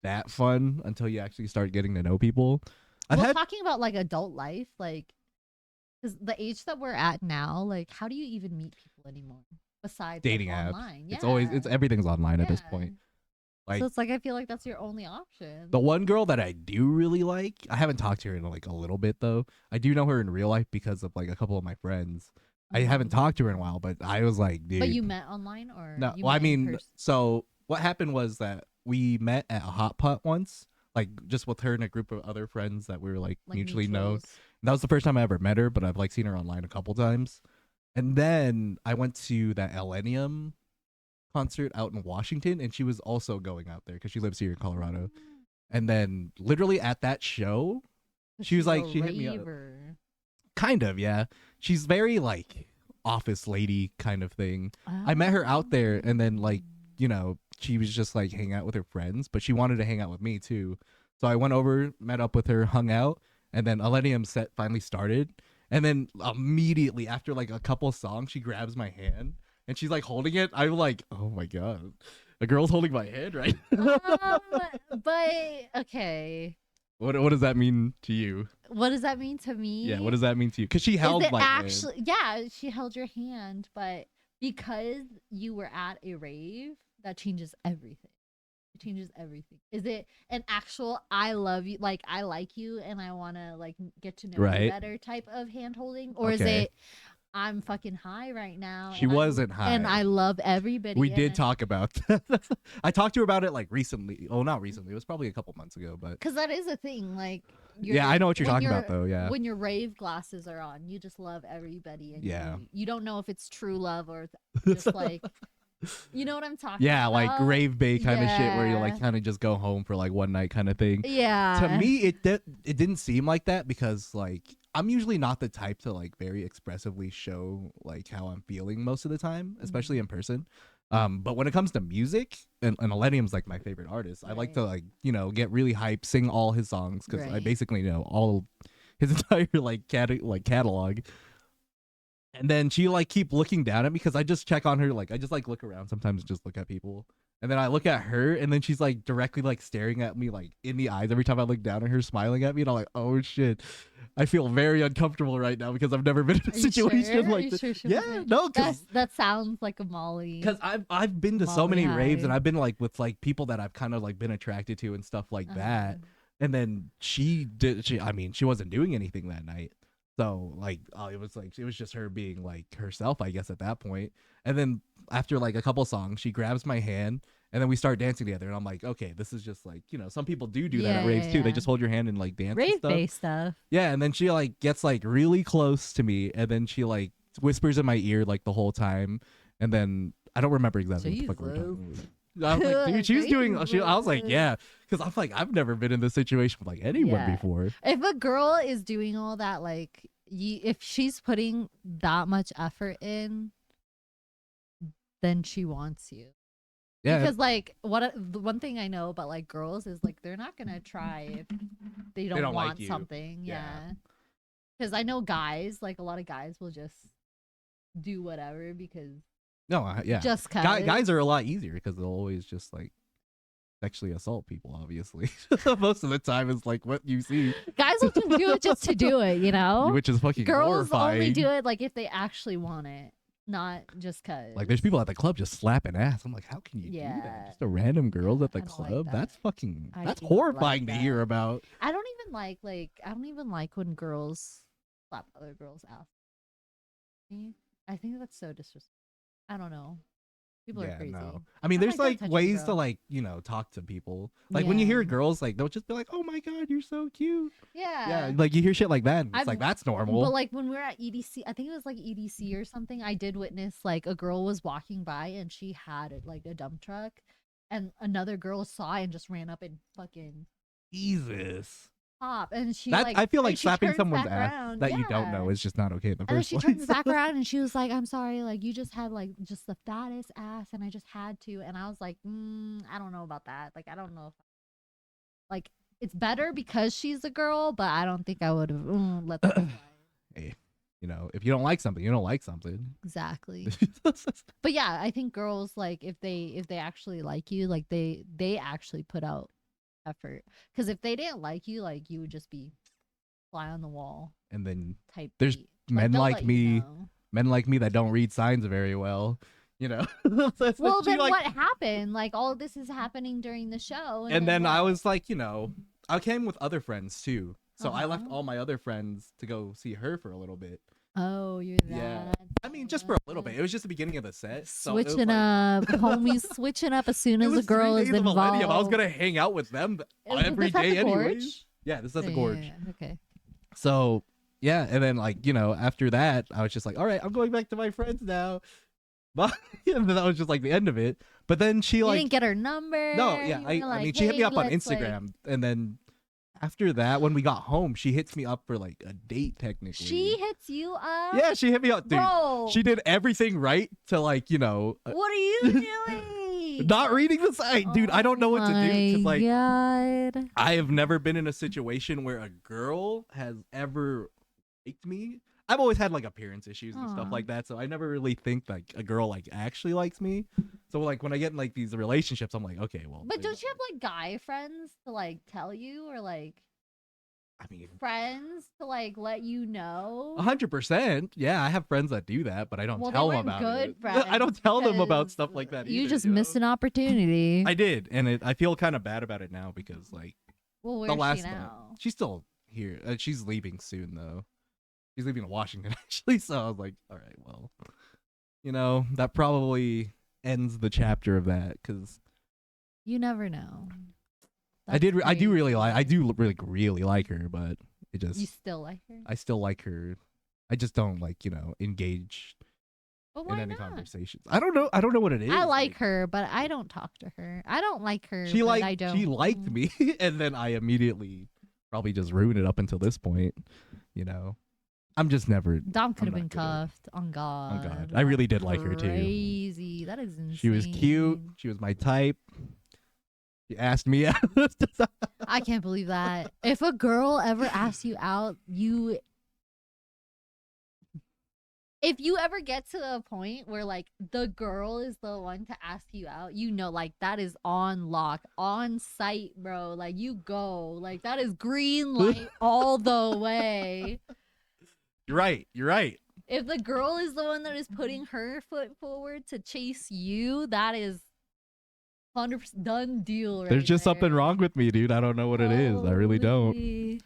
that fun until you actually start getting to know people. I've Well, had talking about like adult life, like, because the age that we're at now, like, how do you even meet people anymore besides dating like, apps. online? It's everything's online at this Yeah. point. Like So it's like I feel like that's your only option. the one girl that I do really like, I haven't talked to her in like a little bit though. I do know her in real life because of like a couple of my friends. I haven't talked to her in a while, but I was like, dude. But you met online or No, you well, I met in mean, person? so what happened was that we met at a hot pot once, like just with her and a group of other friends that we were like mutually known. mutuals? And that was the first time I ever met her, but I've like seen her online a couple times. And then I went to that Elenium concert out in Washington, and she was also going out there because she lives here in Colorado. And then literally at that show, she was She's like, a she hit me up. raver. Kind of, yeah. She's very like office lady kind of thing. I met her out there, and then like, you know, she was just like hanging out with her friends, but she wanted to hang out with me too. So I went over, met up with her, hung out, and then Elenium set finally started. And then immediately after like a couple songs, she grabs my hand and she's like holding it. I'm like, oh my god, a girl's holding my hand, right? But okay. What does that mean to you? What does that mean to me? Yeah, what does that mean to you? Because she held Is it my hand. actually? Yeah, she held your hand, but because you were at a rave, that changes everything. It changes everything. Is it an actual I love you, like I like you and I want to like get to know you Right. better type of hand holding, or is Okay. it I'm fucking high right now? She wasn't high. and I love everybody. We and did talk about that. I talked to her about it like recently. Oh, not recently. It was probably a couple months ago, but because that is a thing. Like, yeah, I know what you're when talking about though. Yeah. when your rave glasses are on, you just love everybody, and Yeah. you don't know if it's true love or just like, you know what I'm talking Yeah, about? like rave bay kind of shit where you like Yeah. kind of just go home for like one night kind of thing. Yeah. To me, it didn't seem like that because like I'm usually not the type to like very expressively show like how I'm feeling most of the time, especially in person. But when it comes to music, and Millennium's like my favorite artist, I like to Right. like, you know, get really hyped, sing all his songs because I Right. basically know all his entire like catalog. And then she like keep looking down at me because I just check on her, like I just like look around sometimes and just look at people. And then I look at her and then she's like directly like staring at me like in the eyes every time I look down at her, smiling at me, and I'm like, oh shit. I feel very uncomfortable right now because I've never been in a Are you situation sure? Are like you this. sure she Yeah, wasn't- no, that sounds like a Molly. because I've been to so Molly many raves high. and I've been like with like people that I've kind of like been attracted to and stuff like that. And then she wasn't doing anything that night. So like it was just her being like herself, I guess, at that point. And then after like a couple songs, she grabs my hand and then we start dancing together. And I'm like, okay, this is just like, you know, some people do that Yeah, at raves yeah, too. They yeah. just hold your hand and like dance and Rave stuff. based stuff. Yeah, and then she like gets like really close to me, and then she like whispers in my ear like the whole time, and then I don't remember exactly what the fuck we were talking about. I was like, dude, she was doing. I was like, yeah, because I'm like, I've never been in this situation with like anyone Yeah. before. If a girl is doing all that, like if she's putting that much effort in, then she wants you. Yeah, Because like the one thing I know about like girls is like they're not gonna try if they don't, don't like want you. something. Yeah. Yeah. Because I know guys, like a lot of guys will just do whatever because no, yeah. just cause. Guys are a lot easier because they'll always just like sexually assault people. Obviously, most of the time it's like what you see, Guys will just do it just to do it, you know. which is fucking Girls horrifying. only do it like if they actually want it, not just cause. Like there's people at the club just slapping ass. I'm like, how can you do Yeah. that? Just a random girls at the I don't like club? that. That's fucking I that's do not like horrifying to that. hear about. I don't even like when girls slap other girls' ass. I think that's so disrespectful. I don't know. People are Yeah, crazy. no. I mean, I'm there's don't like touch me, ways to bro. like, talk to people. Like when you hear Yeah. girls, like they'll just be like, "Oh my god, you're so cute." Yeah, Yeah. like you hear shit like that. And it's I've like that's but normal. like when we were at EDC, I think it was like EDC or something. I did witness like a girl was walking by and she had like a dump truck, and another girl saw it and just ran up and fucking Jesus. pop, and she That like I feel and like she slapping turns someone's back ass around. that you don't Yeah. know is just not okay in the And then first she place. turns back around and she was like, "I'm sorry, like you just had like just the fattest ass, and I just had to." And I was like, I don't know about that. Like, I don't know if like it's better because she's a girl, but I don't think I would have let that slide. Hey, if you don't like something, you don't like something. Exactly. But yeah, I think girls like if they actually like you, like they actually put out effort. Because if they didn't like you, like you would just be fly on the wall And then type there's beat. men they'll like let you me, know. men like me that don't read signs very well. That's Well, what you then like. what happened? Like all of this is happening during the show, And then then I what? was like, I came with other friends too. So I left Uh-huh. all my other friends to go see her for a little bit. Oh, you're Yeah. that. I mean, just for a little bit. It was just the beginning of the set. So it was Switching like, up, homies switching up as soon it as a was 3 girl is days of Millennium. I was involved. gonna hang out with them Was every this at day the anyways. gorge? Yeah, this is at the Yeah, gorge. okay. So yeah, and then like, after that, I was just like, all right, I'm going back to my friends now. But and then that was just like the end of it. But then she You like didn't get her number. no, yeah, You I were I mean like, she hit me "Hey, up on let's, like." Instagram, and then after that, when we got home, she hits me up for like a date technically. She hits you up? Yeah, she hit me up, dude. Bro, She did everything right to like, what are you doing? not reading the site, dude. I don't know what to do because like God. I have never been in a situation where a girl has ever liked me. I've always had like appearance issues and stuff Aw. like that, so I never really think like a girl like actually likes me. So like when I get in like these relationships, I'm like, okay, well. But don't you have like guy friends to like tell you, or like I mean, friends to like let you know? 100%. Yeah, I have friends that do that, but I don't Well, tell they them weren't about good it. friends I don't tell them about because stuff like that. You either, just you know? missed an opportunity. I did, and I feel kind of bad about it now because like Well, the where's last she now? she's still here. She's leaving soon though. She's leaving to Washington actually. So I was like, all right, well, that probably ends the chapter of that because You never know. I That's do really crazy. like, I do really like her, but it just, You still like her? I still like her. I just don't like, engage But in why any not? conversations. I don't know what it is. I like her, but I don't talk to her. I don't like her. She but I don't. she liked me, and then I immediately probably just ruined it up until this point. I'm just never. Dom could I'm have been not good at- cuffed. On God. God. I really did like her, too. Crazy. That is insane. She was cute. She was my type. She asked me out. I can't believe that. If a girl ever asks you out, if you ever get to a point where like the girl is the one to ask you out, like that is on lock, on site, bro. Like you go, like that is green light all the way. You're right. You're right. If the girl is the one that is putting her foot forward to chase you, that is 100% done deal. Right There's just there. something wrong with me, dude. I don't know what it is. I really don't. Holy.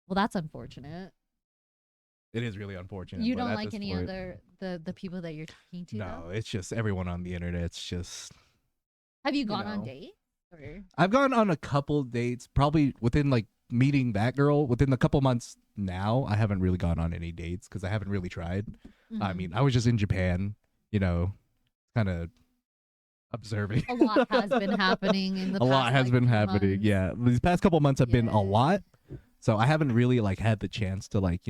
Well, that's unfortunate. It is really unfortunate. You but don't at like this any point- other the people that you're talking to? No, though? it's just everyone on the internet. It's just Have you gone on know. dates? Or? I've gone on a couple dates, probably within like meeting that girl within a couple months now. I haven't really gone on any dates because I haven't really tried. I Mhm. mean, I was just in Japan, kind of observing. A lot has been happening in the A lot past, has like, been few happening. months. Yeah, these past couple months have been a Yeah. lot, so I haven't really like had the chance to like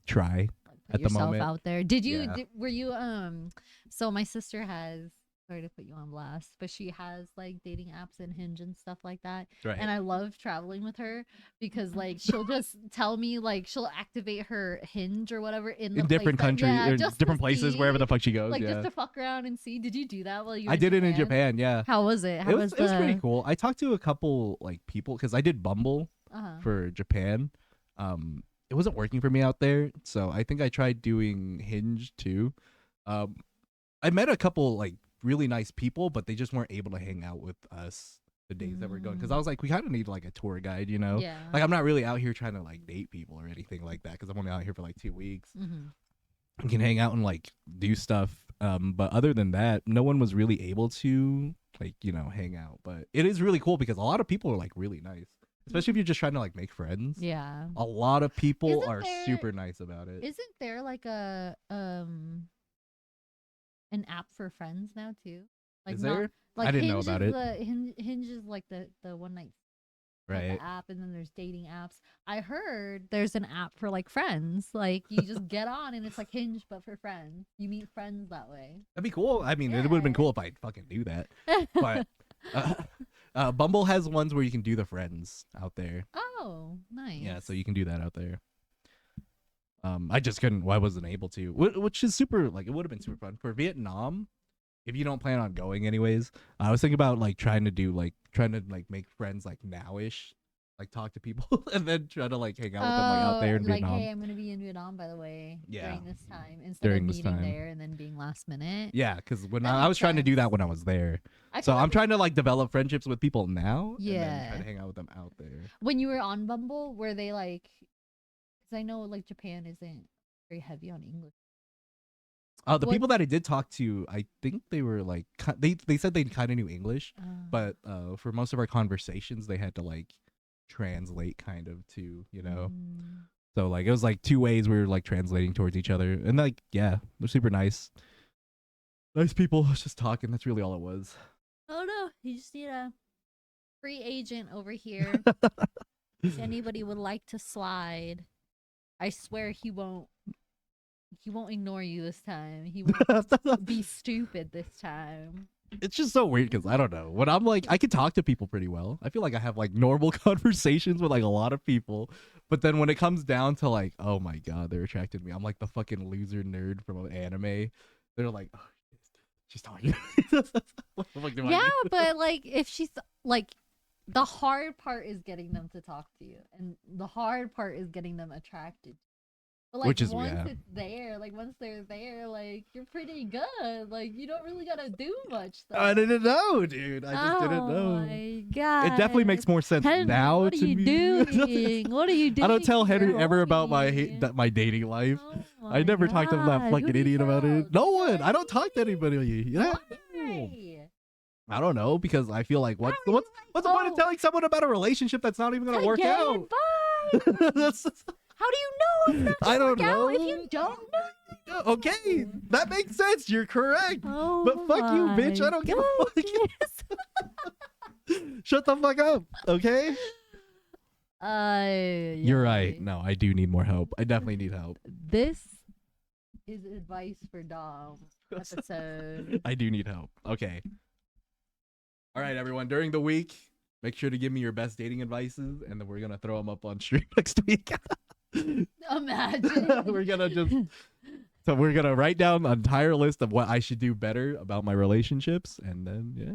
try. Put At the yourself moment. out there. Did you? Yeah. Were you? So my sister has. Sorry to put you on blast, but she has like dating apps and Hinge and stuff like that. Right. And I love traveling with her because like she'll just tell me, like she'll activate her Hinge or whatever in the different place countries, yeah, or just to different places, see, wherever the fuck she goes. like yeah, just to fuck around and see. Did you do that while you were I did it in Japan. Yeah, How was it? How it was the pretty cool. I talked to a couple like people because I did Bumble uh-huh. for Japan. It wasn't working for me out there, so I think I tried doing Hinge too. I met a couple like really nice people, but they just weren't able to hang out with us the days that we're going because I was like, we kind of need like a tour guide, Yeah. Like I'm not really out here trying to like date people or anything like that because I'm only out here for like 2 weeks. Mm-hmm. I can hang out and like do stuff But other than that, no one was really able to like hang out. But it is really cool because a lot of people are like really nice, especially if you're just trying to like make friends. Yeah. A lot of people Isn't are there- super nice about it. Isn't there like a an app for friends now too? Like Is not there? like I didn't know Hinge about is it. the Hinge is like the one night type Right. of app, and then there's dating apps. I heard there's an app for like friends. Like you just get on and it's like Hinge but for friends. You meet friends that way. That'd be cool. I mean, it would have been Yeah. cool if I fucking knew that. But Bumble has ones where you can do the friends out there. Oh, nice. Yeah, so you can do that out there. I just couldn't. Well, I wasn't able to, which is super. Like, it would have been super fun for Vietnam. If you don't plan on going anyways, I was thinking about like trying to make friends like nowish, like talk to people and then try to like hang out with them like out there in like, Vietnam. hey, I'm gonna be in Vietnam by the way. Yeah. During this time, instead During of this meeting time. there and then being last minute. Yeah, because when That I makes was trying to do that sense. when I was there, I so feel I'm like trying to like develop friendships with people now, and then Yeah. try to hang out with them out there. when you were on Bumble, were they like? Because I know like Japan isn't very heavy on English. The What- people that I did talk to, I think they were like they said they kind of knew English, but for most of our conversations, they had to like translate kind of to mm. So like it was like two ways we were like translating towards each other, and like yeah, they're super nice, nice people. Just talking. That's really all it was. Oh no, you just need a free agent over here. If anybody would like to slide, I swear he won't. He won't ignore you this time. He won't be stupid this time. It's just so weird because I don't know. When I'm like, I can talk to people pretty well. I feel like I have like normal conversations with like a lot of people. But then when it comes down to like, oh my god, they're attracted to me. I'm like the fucking loser nerd from an anime. They're like, oh, she's talking. What the fuck do I Yeah, do? but like if she's like, the hard part is getting them to talk to you, and the hard part is getting them attracted. But like Which is- once yeah. it's there, like once they're there, like you're pretty good. Like you don't really gotta do much. Though. I didn't know, dude. I just didn't know. Oh my god! It definitely makes more sense Henry, now what are to you me. doing? What are you doing? I don't tell to your Henry ever about homie? my dating life. Oh I my never talked to that God, who fucking do you idiot about it. tell? No Do you one. I don't talk to anybody. Yeah. Why? I don't know because I feel like what's How are you the point of oh, telling someone about a relationship that's not even gonna work again? out? Bye. That's, How do you know it's not I gonna don't work out if know. you don't know? okay, that makes sense. You're correct. Oh But fuck you, bitch. I don't give a fuck. goodness. Shut the fuck up. Okay. You're yeah. right. No, I do need more help. I definitely need help. This is advice for Dom episode. I do need help. Okay. All right, everyone. During the week, make sure to give me your best dating advices, and then we're gonna throw them up on stream next week. Imagine. we're gonna write down an entire list of what I should do better about my relationships, and then yeah,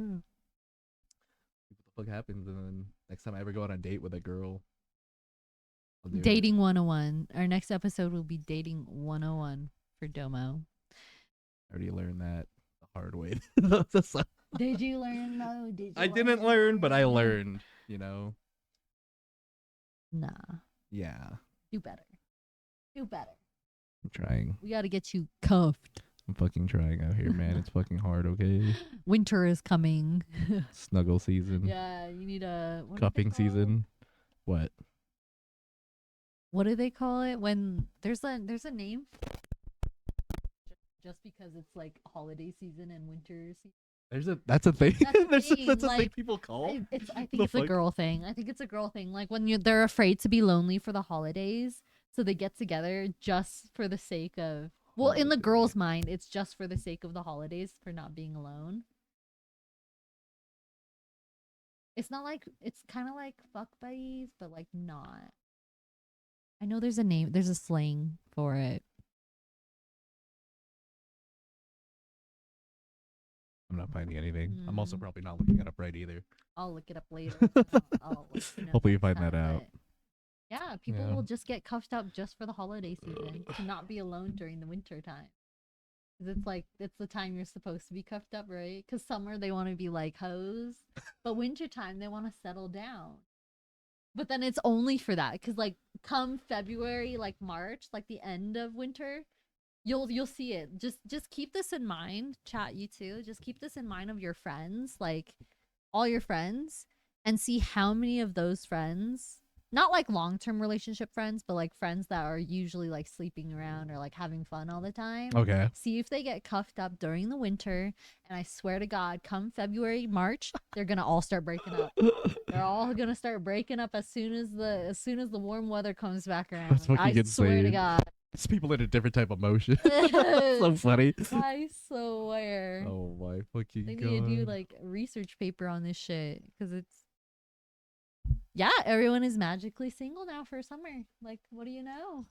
see what the fuck happens. And then next time I ever go on a date with a girl, I'll do it. Dating 101. Our next episode will be Dating 101 for Domo. I already learned that the hard way. Did you learn though? Did you I didn't learn, but I learned. You know. Nah. Yeah, Do better. Do better. I'm trying. We gotta get you cuffed. I'm fucking trying out here, man. It's fucking hard. Okay. Winter is coming. Snuggle season. Yeah, you need a what do they Cuffing call it? season. What? What do they call it when there's a name? Just because it's like holiday season and winter season. That's a thing. That's a That's thing, a thing like, people call. I The think it's a fuck? girl thing. I think it's a girl thing. Like when they're afraid to be lonely for the holidays, so they get together just for the sake of. Well, in the Holiday. girl's mind, it's just for the sake of the holidays for not being alone. It's not like it's kind of like fuck buddies, but like not. I know there's a name. There's a slang for it. I'm not finding anything. I'm also Mm. probably not looking it up right either. I'll look it up later. I'll let you know Hopefully you next find that time, out. but yeah, people Yeah. will just get cuffed up just for the holiday season to not be alone during the winter time. 'Cause it's like it's the time you're supposed to be cuffed up, right? Because summer they want to be like hoes, but winter time they want to settle down. But then it's only for that because like come February, like March, like the end of winter, You'll see it. Just keep this in mind, chat you too. Just keep this in mind of your friends, like all your friends, and see how many of those friends, not like long-term relationship friends, but like friends that are usually like sleeping around or like having fun all the time. Okay. See if they get cuffed up during the winter, and I swear to God, come February, March, they're going to all start breaking up. They're all gonna start breaking up as soon as the warm weather comes back around. That's fucking I swear to insane. God. It's people in a different type of motion. So funny. I swear. Oh my fucking They god. need to do like a research paper on this shit because it's yeah, everyone is magically single now for summer. Like, what do you know?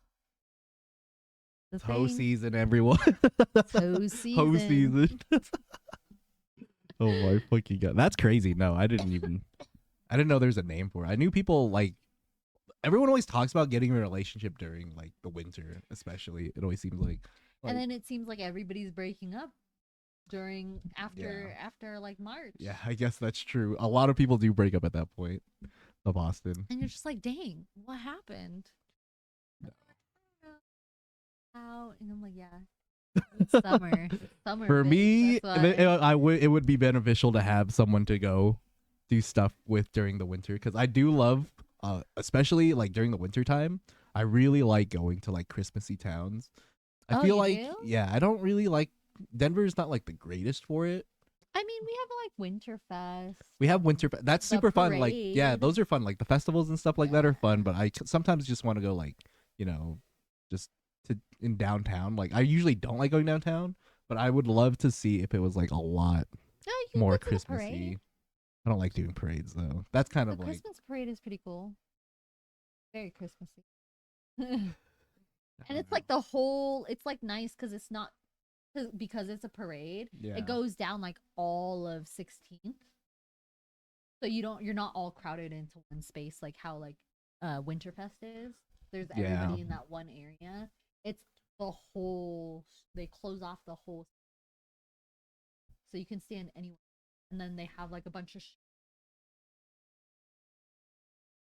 The Hoe thing. season, everyone. Toe season. Hoe season. Oh my fucking god. That's crazy. No, I didn't know there's a name for it. I knew people like everyone always talks about getting a relationship during like the winter, especially. It always seems like And then it seems like everybody's breaking up during after like March. yeah, I guess that's true. A lot of people do break up at that point of Austin. And you're just like, dang, what happened? No. How? And I'm like, yeah. It's summer. It's summer. For bitch. me, That's why. it would be beneficial to have someone to go do stuff with during the winter because I do love, especially like during the winter time. I really like going to like Christmassy towns. I Oh, feel you like do? yeah, I don't really like Denver's not like the greatest for it. I mean, we have like Winterfest. We have that's The super fun. Like yeah, parade. those are fun. Like the festivals and stuff like that are Yeah. fun. But I sometimes just want to go like just to in downtown. Like I usually don't like going downtown, but I would love to see if it was like a lot No, you can more go to the Christmassy. parade. I don't like doing parades though. That's kind The of like Christmas parade is pretty cool. Very Christmassy. And it's like the whole. It's like nice because it's not because it's a parade. yeah. It goes down like all of 16th. So you're not all crowded into one space like how like Winterfest is. There's everybody in that one area. It's the whole they close off the whole so you can stand anywhere. And then they have like a bunch of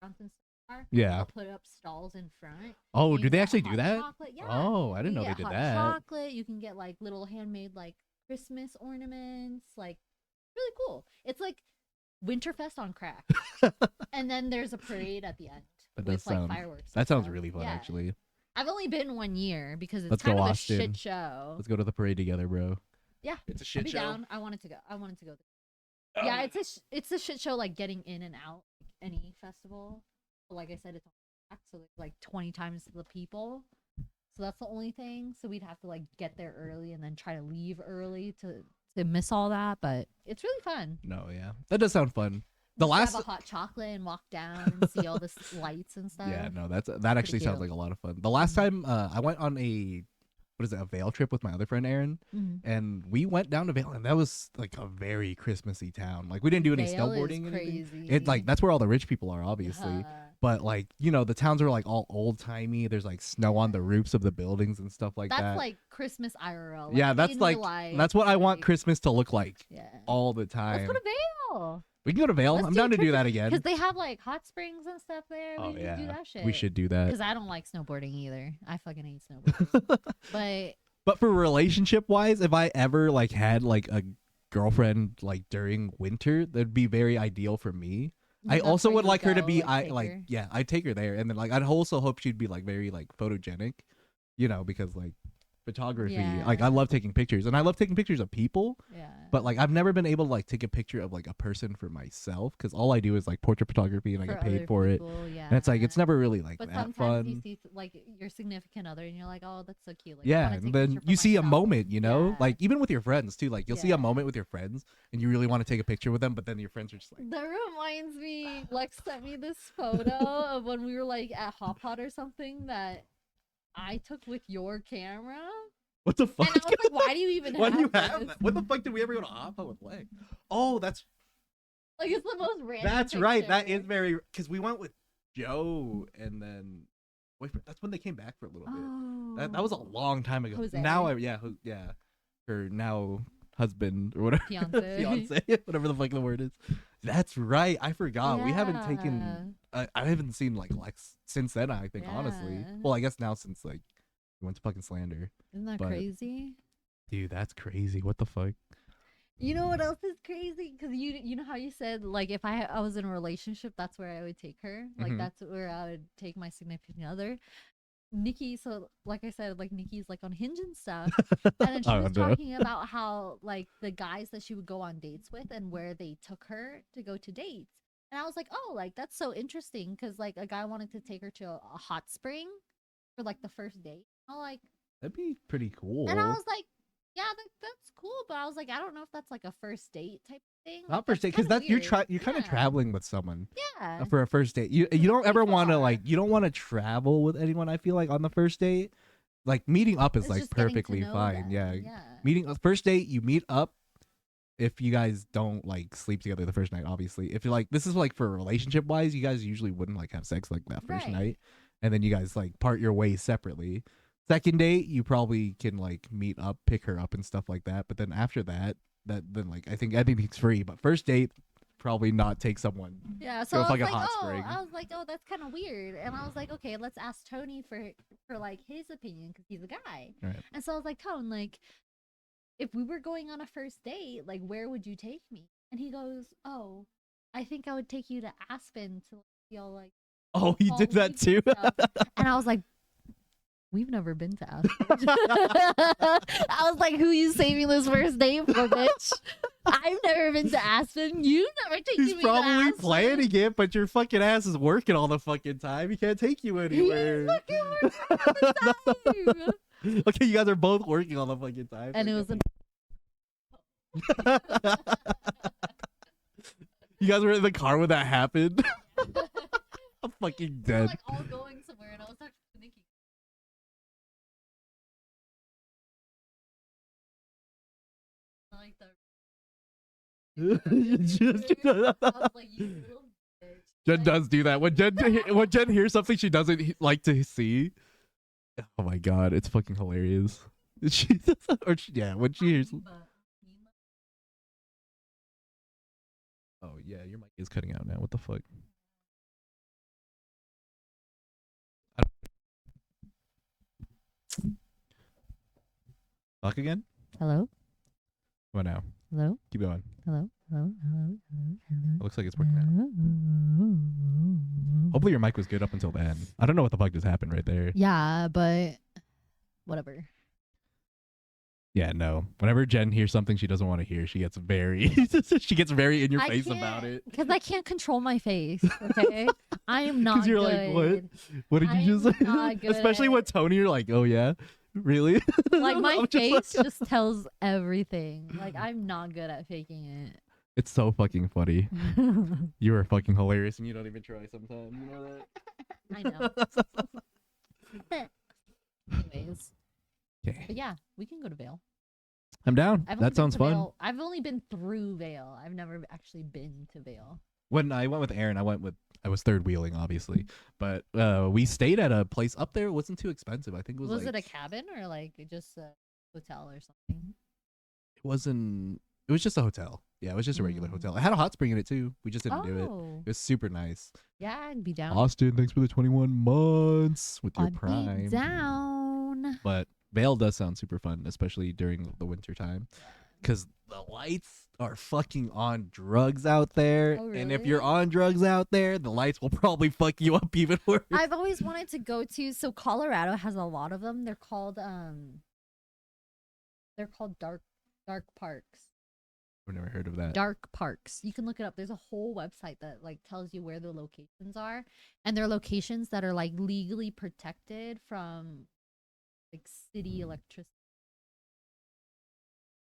restaurants and stuff. Yeah. They'll put up stalls in front. Oh, You do can they get actually do hot that? chocolate. Yeah. Oh, I didn't know You they can did get that. hot chocolate. You can get like little handmade like Christmas ornaments. Like really cool. It's like Winterfest on crack. And then there's a parade at the end That with does sound. like fireworks. That and sounds stuff. really fun, Yeah. actually. I've only been 1 year because it's Let's kind go, of a Austin. shit show. Let's go to the parade together, bro. Yeah, It's a I'll shit be show. down. I wanted to go. Yeah, it's a shit show like getting in and out like any festival. But like I said, it's on track, so there's like 20 times the people. So that's the only thing. So we'd have to like get there early and then try to leave early to miss all that. But it's really fun. No, yeah, that does sound fun. The Just last grab a hot chocolate and walk down and see all the lights and stuff. yeah, no, that actually sounds cute. like a lot of fun. The last time I went on a a Vail trip with my other friend Aaron, and we went down to Vail, and that was like a very Christmassy town. Like we didn't do any Vail is snowboarding. Or anything. crazy. It's like that's where all the rich people are, obviously. But like the towns are like all old timey. There's like snow on the roofs of the buildings and stuff like that. That's like Christmas IRL. yeah, that's in like real life, that's what I want like, Christmas to look like Yeah. all the time. Let's go to Vail. We can go to Vail. Let's I'm do a down to trip do that again. Because they have like hot springs and stuff there. Oh We should yeah, do that shit. we should do that. Because I don't like snowboarding either. I fucking hate snowboarding. But for relationship wise, if I ever like had like a girlfriend like during winter, that'd be very ideal for me. I That's also where would you like her to go, be take her. yeah, I'd take her there, and then like I'd also hope she'd be like very like photogenic, because like photography, like I Yeah. love taking pictures, and I love taking pictures of people, Yeah. but like I've never been able to like take a picture of like a person for myself because all I do is like portrait photography and I get paid other for it, people, yeah. and it's like it's never really like But that sometimes you fun. see like your significant other, and you're like, oh, that's so cute. Like, I Yeah, wanna and take a then picture for you see a myself. moment, Yeah. like even with your friends too. Like you'll see a Yeah. moment with your friends, and you really want to take a picture with them, but then your friends are just like, That reminds me, Lex sent me this photo of when we were like at Hot Pot or something that I took with your camera. "What the And fuck? I was like, why do you even Why have do you this? have that? What the fuck did we ever go to Oppa with Leg? Oh, that's Like, it's the most random right. That picture. is very because we went with Joe, and then wait, that's when they came back for a little bit. Oh. That was a long time ago. Jose. Now her now husband or whatever, Fiance. fiance, whatever the fuck the word is. That's right. I forgot. We haven't taken. I haven't seen like Lex since then. I think honestly. Yeah. Well, I guess now since like We went to fucking Slander. Isn't that But- crazy? Dude, that's crazy. What the fuck? You know what else is crazy? Because you know how you said like if I was in a relationship, that's where I would take her. Like Mhm. that's where I would take my significant other. Nikki, so like I said, like Nikki's like on Hinge and stuff, and then she Oh, was no. talking about how like the guys that she would go on dates with and where they took her to go to dates. And I was like, oh, like that's so interesting because like a guy wanted to take her to a hot spring for like the first date. I'm like, That'd be pretty cool. and I was like, yeah, that's cool, but I was like, I don't know if that's like a first date type of thing. Not Like, first date, because kinda that's you're weird. you're kind of Yeah. traveling with someone Yeah. for a first date. You don't ever pretty want to far. like you don't want to travel with anyone. I feel like on the first date, like meeting up is It's like just getting to perfectly know fine. them. Yeah, Yeah. meeting first date, you meet up. If you guys don't like sleep together the first night, obviously, if you're like this is like for relationship wise, you guys usually wouldn't like have sex like that first Right. night, and then you guys like part your ways separately. Second date, you probably can like meet up, pick her up, and stuff like that. But then after that, then like I think anything's free. But first date, probably not take someone. Yeah, Go so I was fucking like, hot oh, spring. I was like, oh, that's kind of weird, and I was like, okay, let's ask Tony for like his opinion because he's a guy, Right. and so I was like, Tone, like, if we were going on a first date, like, where would you take me? And he goes, oh, I think I would take you to Aspen to feel like, Oh, he fall did that leaves too. and stuff. And I was like, we've never been to Aspen. I was like, who you saving this first date for, bitch? I've never been to Aspen. You've never taken He's me probably to Aspen. planning it, but your fucking ass is working all the fucking time. He can't take you anywhere. He's fucking working all the time. Okay, you guys are both working all the fucking time. And it was You guys were in the car when that happened. I'm fucking we were dead. like all going somewhere, and I was talking to Nikki. Like the I was like, you little bitch. Jen Like, does do that. When Jen hears something she doesn't like to see. Oh my god, it's fucking hilarious. Yeah, when she hears. Oh yeah, your mic is cutting out now. What the fuck? Fuck again? Hello? What now? Hello? Keep going. Hello? Hello? Hello? Hello? It looks like it's working out. Hopefully your mic was good up until then. I don't know what the fuck just happened right there. Yeah, but whatever. Yeah, no. Whenever Jen hears something she doesn't want to hear, she gets very she gets very in your face about it. Because I can't control my face, okay? I am not You're good. like, what? What did you just I'm not good Especially at with Tony, you're like, oh yeah? Really? Like, my I'm just face like- just tells everything. Like, I'm not good at faking It's so fucking funny. it. You are fucking hilarious and you don't even try sometimes. You know that? I know. Anyways. Okay. But yeah, we can go to Vale. I'm down. I've only That been sounds to fun. Vale. I've only been through Vale. I've never actually been to Vale. When I went with Aaron, I was third wheeling, obviously. But we stayed at a place up there. It wasn't too expensive. I think it was Was like, it a cabin or like just a hotel or something? it was just a hotel. Yeah, it was just a regular Mm. hotel. It had a hot spring in it too. We just didn't do it. Oh, It was super nice. yeah, I'd be down. Austin, thanks for the 21 months with your I'd prime. be down. But Vale does sound super fun, especially during the winter time. Because the lights are fucking on drugs out there. Oh, And if really? you're on drugs out there, the lights will probably fuck you up even worse. I've always wanted to go to. So Colorado has a lot of them. They're called dark parks. I've never heard of that. Dark parks. You can look it up. There's a whole website that like tells you where the locations are, and they're locations that are like legally protected from like city electricity.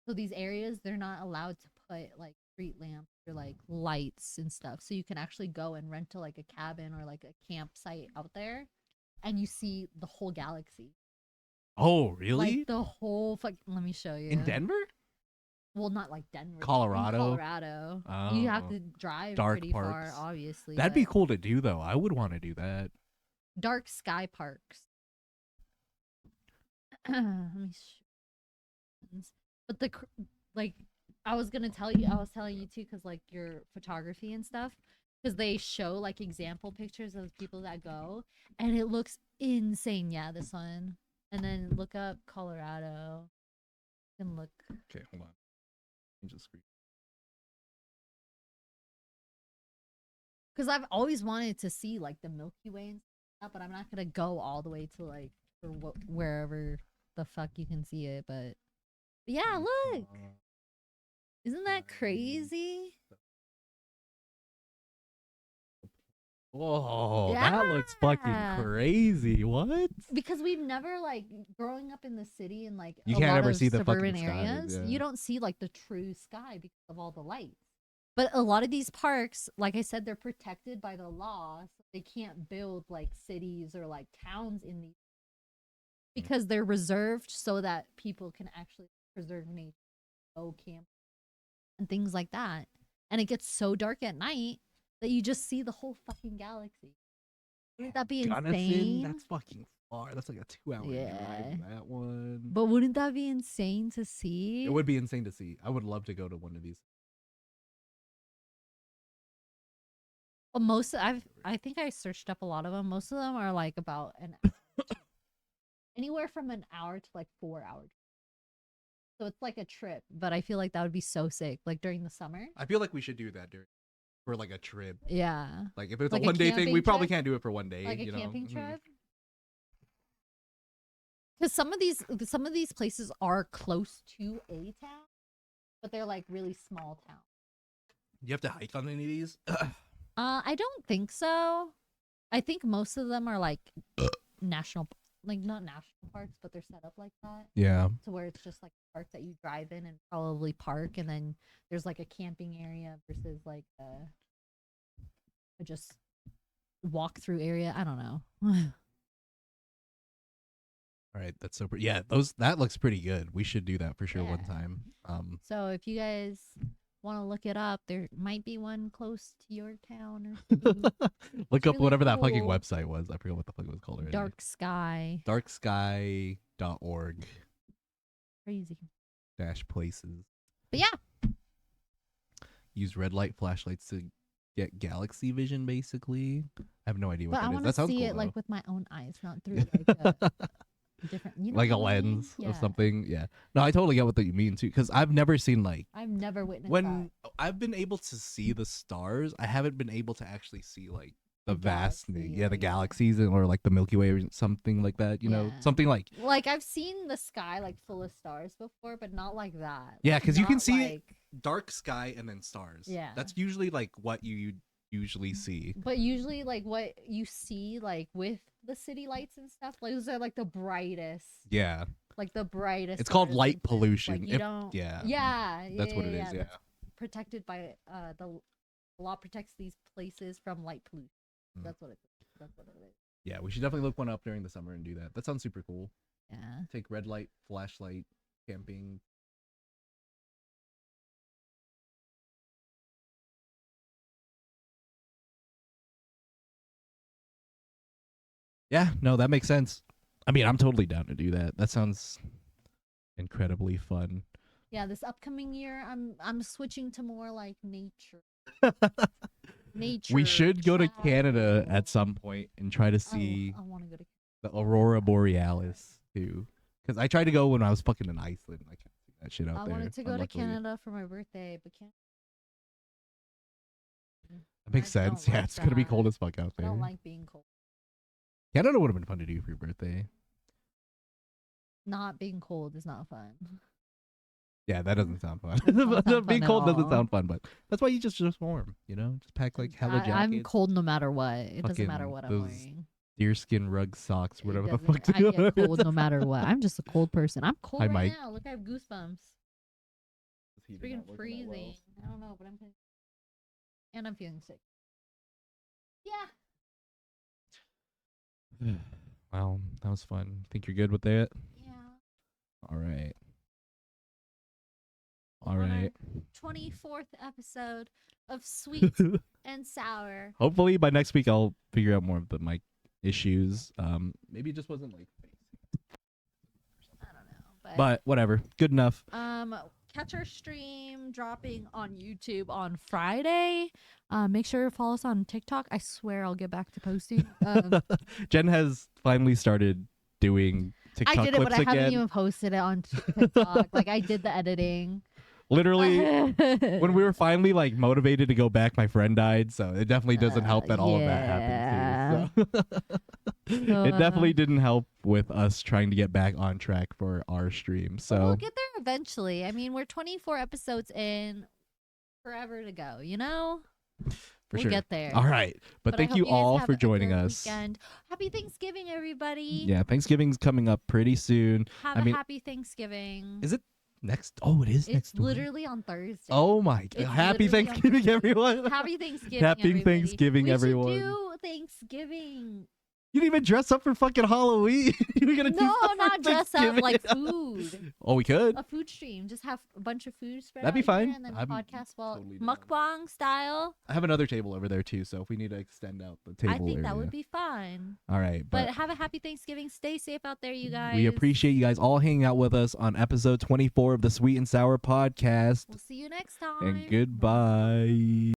So these areas, they're not allowed to put like street lamps or like lights and stuff. So you can actually go and rent to like a cabin or like a campsite out there, and you see the whole galaxy. Oh, really? Like the whole fuck. Let me show you. In Denver? Well, not like Denver. in Colorado? Colorado. You have Oh. to drive Dark pretty far, parks. obviously. That'd be but cool to do, though. I would want to do that. Dark sky parks. Let me. But like, I was telling you too, because like your photography and stuff, because they show like example pictures of people that go, and it looks insane. Yeah, this one. And then look up Colorado. You can look. Okay, hold on. Change the screen. Because I've always wanted to see like the Milky Way and stuff, but I'm not gonna go all the way to like wherever the fuck you can see it. But yeah, look, isn't that crazy? Whoa, that looks fucking crazy. What? Because we've never like growing up in the city and like You a can't lot ever of see the suburban fucking skies, areas, yeah. you don't see like the true sky because of all the lights. But a lot of these parks, like I said, they're protected by the law, so they can't build like cities or like towns in these because they're reserved so that people can actually preserve nature, go camp, and things like that. And it gets so dark at night that you just see the whole fucking galaxy. Wouldn't that be insane? That's fucking far. That's like a 2-hour drive. That one. But wouldn't that be insane to see? It would be insane to see. I would love to go to one of these. Well, I think I searched up a lot of them. Most of them are like about anywhere from an hour to like 4 hours. So it's like a trip, but I feel like that would be so sick. Like during the summer. I feel like we should do that for like a trip. Yeah. Like if it's Like a 1 day thing, we probably trip? can't do it for 1 day. Like a you know? camping trip. Because some of these places are close to a town, but they're like really small towns. You have to hike on any of these? I don't think so. I think most of them are like national, like not national parks, but they're set up like that. Yeah. To where it's just like a park that you drive in and probably park, and then there's like a camping area versus like a just walk through area. I don't know. All right, that's super. Yeah, that looks pretty good. We should do that for sure one time. So if you guys want to look it up, there might be one close to your town or city. Look up really whatever that fucking cool. website was. I forget what the fuck it was called already. Dark sky. Darksky.org Crazy. -places. But yeah. Use red light flashlights to get galaxy vision, basically. I have no idea what But I that is. want That to sounds see cool, it though. like with my own eyes, not through like a different, you know, like a what I mean? lens Yeah. of something. Yeah. No, I totally get what you mean too, because I've never seen like I've never witnessed when that. I've been able to see the stars. I haven't been able to actually see like the The vast, galaxy, yeah, the yeah. galaxies or like the Milky Way or something like that. You know, Yeah. something like Like I've seen the sky like full of stars before, but not like that. Yeah, Like, 'cause you can not see like, dark sky and then stars. Yeah. That's usually like what you usually see. But usually, like what you see, like with the city lights and stuff, like those are like the brightest, Yeah. like the brightest. It's called stars light and things. pollution. Like you If- don't. yeah. Yeah. That's what it is. Yeah. That's protected by the law protects these places from light pollution. Mm. That's what it is. That's what it is. Yeah, we should definitely look one up during the summer and do that. That sounds super cool. Yeah. Take red light, flashlight, camping. Yeah, no, that makes sense. I mean, I'm totally down to do that. That sounds incredibly fun. Yeah. This upcoming year, I'm switching to more like nature. Nature. We should go to Canada travel. at some point and try to see I want to go to. the Aurora Borealis too. Because I tried to go when I was fucking in Iceland. I can't see that shit out I there. wanted to go to unluckily. Canada for my birthday, but can't. That makes I don't sense. Yeah, like it's gonna be that. cold as fuck out I there. don't like being cold. Canada would have been fun to do for your birthday. Not being cold is not fun. Yeah, that doesn't sound fun. not fun Being at cold doesn't all. sound fun, but that's why you just warm. You know, just pack like hella jackets. I'm cold no matter what. It doesn't matter Fucking what I'm those wearing. Deerskin rug socks, It whatever the doesn't- fuck. I get cold no matter what. I'm just a cold person. I'm cold Hi, right Mike. now. Look, I have goosebumps. It's freaking freezing. I don't know, but I'm. And I'm feeling sick. Yeah. Wow, that was fun. Think you're good with that? Yeah. All right. All On our right. 24th episode of Sweet and Sour. Hopefully by next week I'll figure out more of the mic issues. Maybe it just wasn't like. I don't know, But whatever. Good enough. catch our stream dropping on YouTube on Friday. Make sure to follow us on TikTok. I swear I'll get back to posting. Jen has finally started doing TikTok I did it, clips but I haven't again. even posted it on TikTok. Like I did the editing. Literally, when we were finally like motivated to go back, my friend died, so it definitely doesn't help that all of that happened too. So. It definitely didn't help with us trying to get back on track for our stream. So we'll get there eventually. I mean, we're 24 episodes in, forever to go. You know. For we'll sure. Get there. All right. But thank you all for joining us. Weekend. Happy Thanksgiving, everybody. Yeah, Thanksgiving's coming up pretty soon. Have a happy Thanksgiving. Is it next? Oh, it is next week. It's literally on Thursday. Oh my God. Happy Thanksgiving, everyone. Happy Thanksgiving, Happy Thanksgiving, everyone. We should do Thanksgiving. You didn't even dress up for fucking Halloween. We're gonna do not dress up like food. Oh, we could. A food stream. Just have a bunch of food spread That'd be fine. And then podcast mukbang style. I have another table over there too, so if we need to extend out the table, I think that would be fine. All right, but have a happy Thanksgiving. Stay safe out there, you guys. We appreciate you guys all hanging out with us on episode 24 of the Sweet and Sour Podcast. We'll see you next time. And goodbye.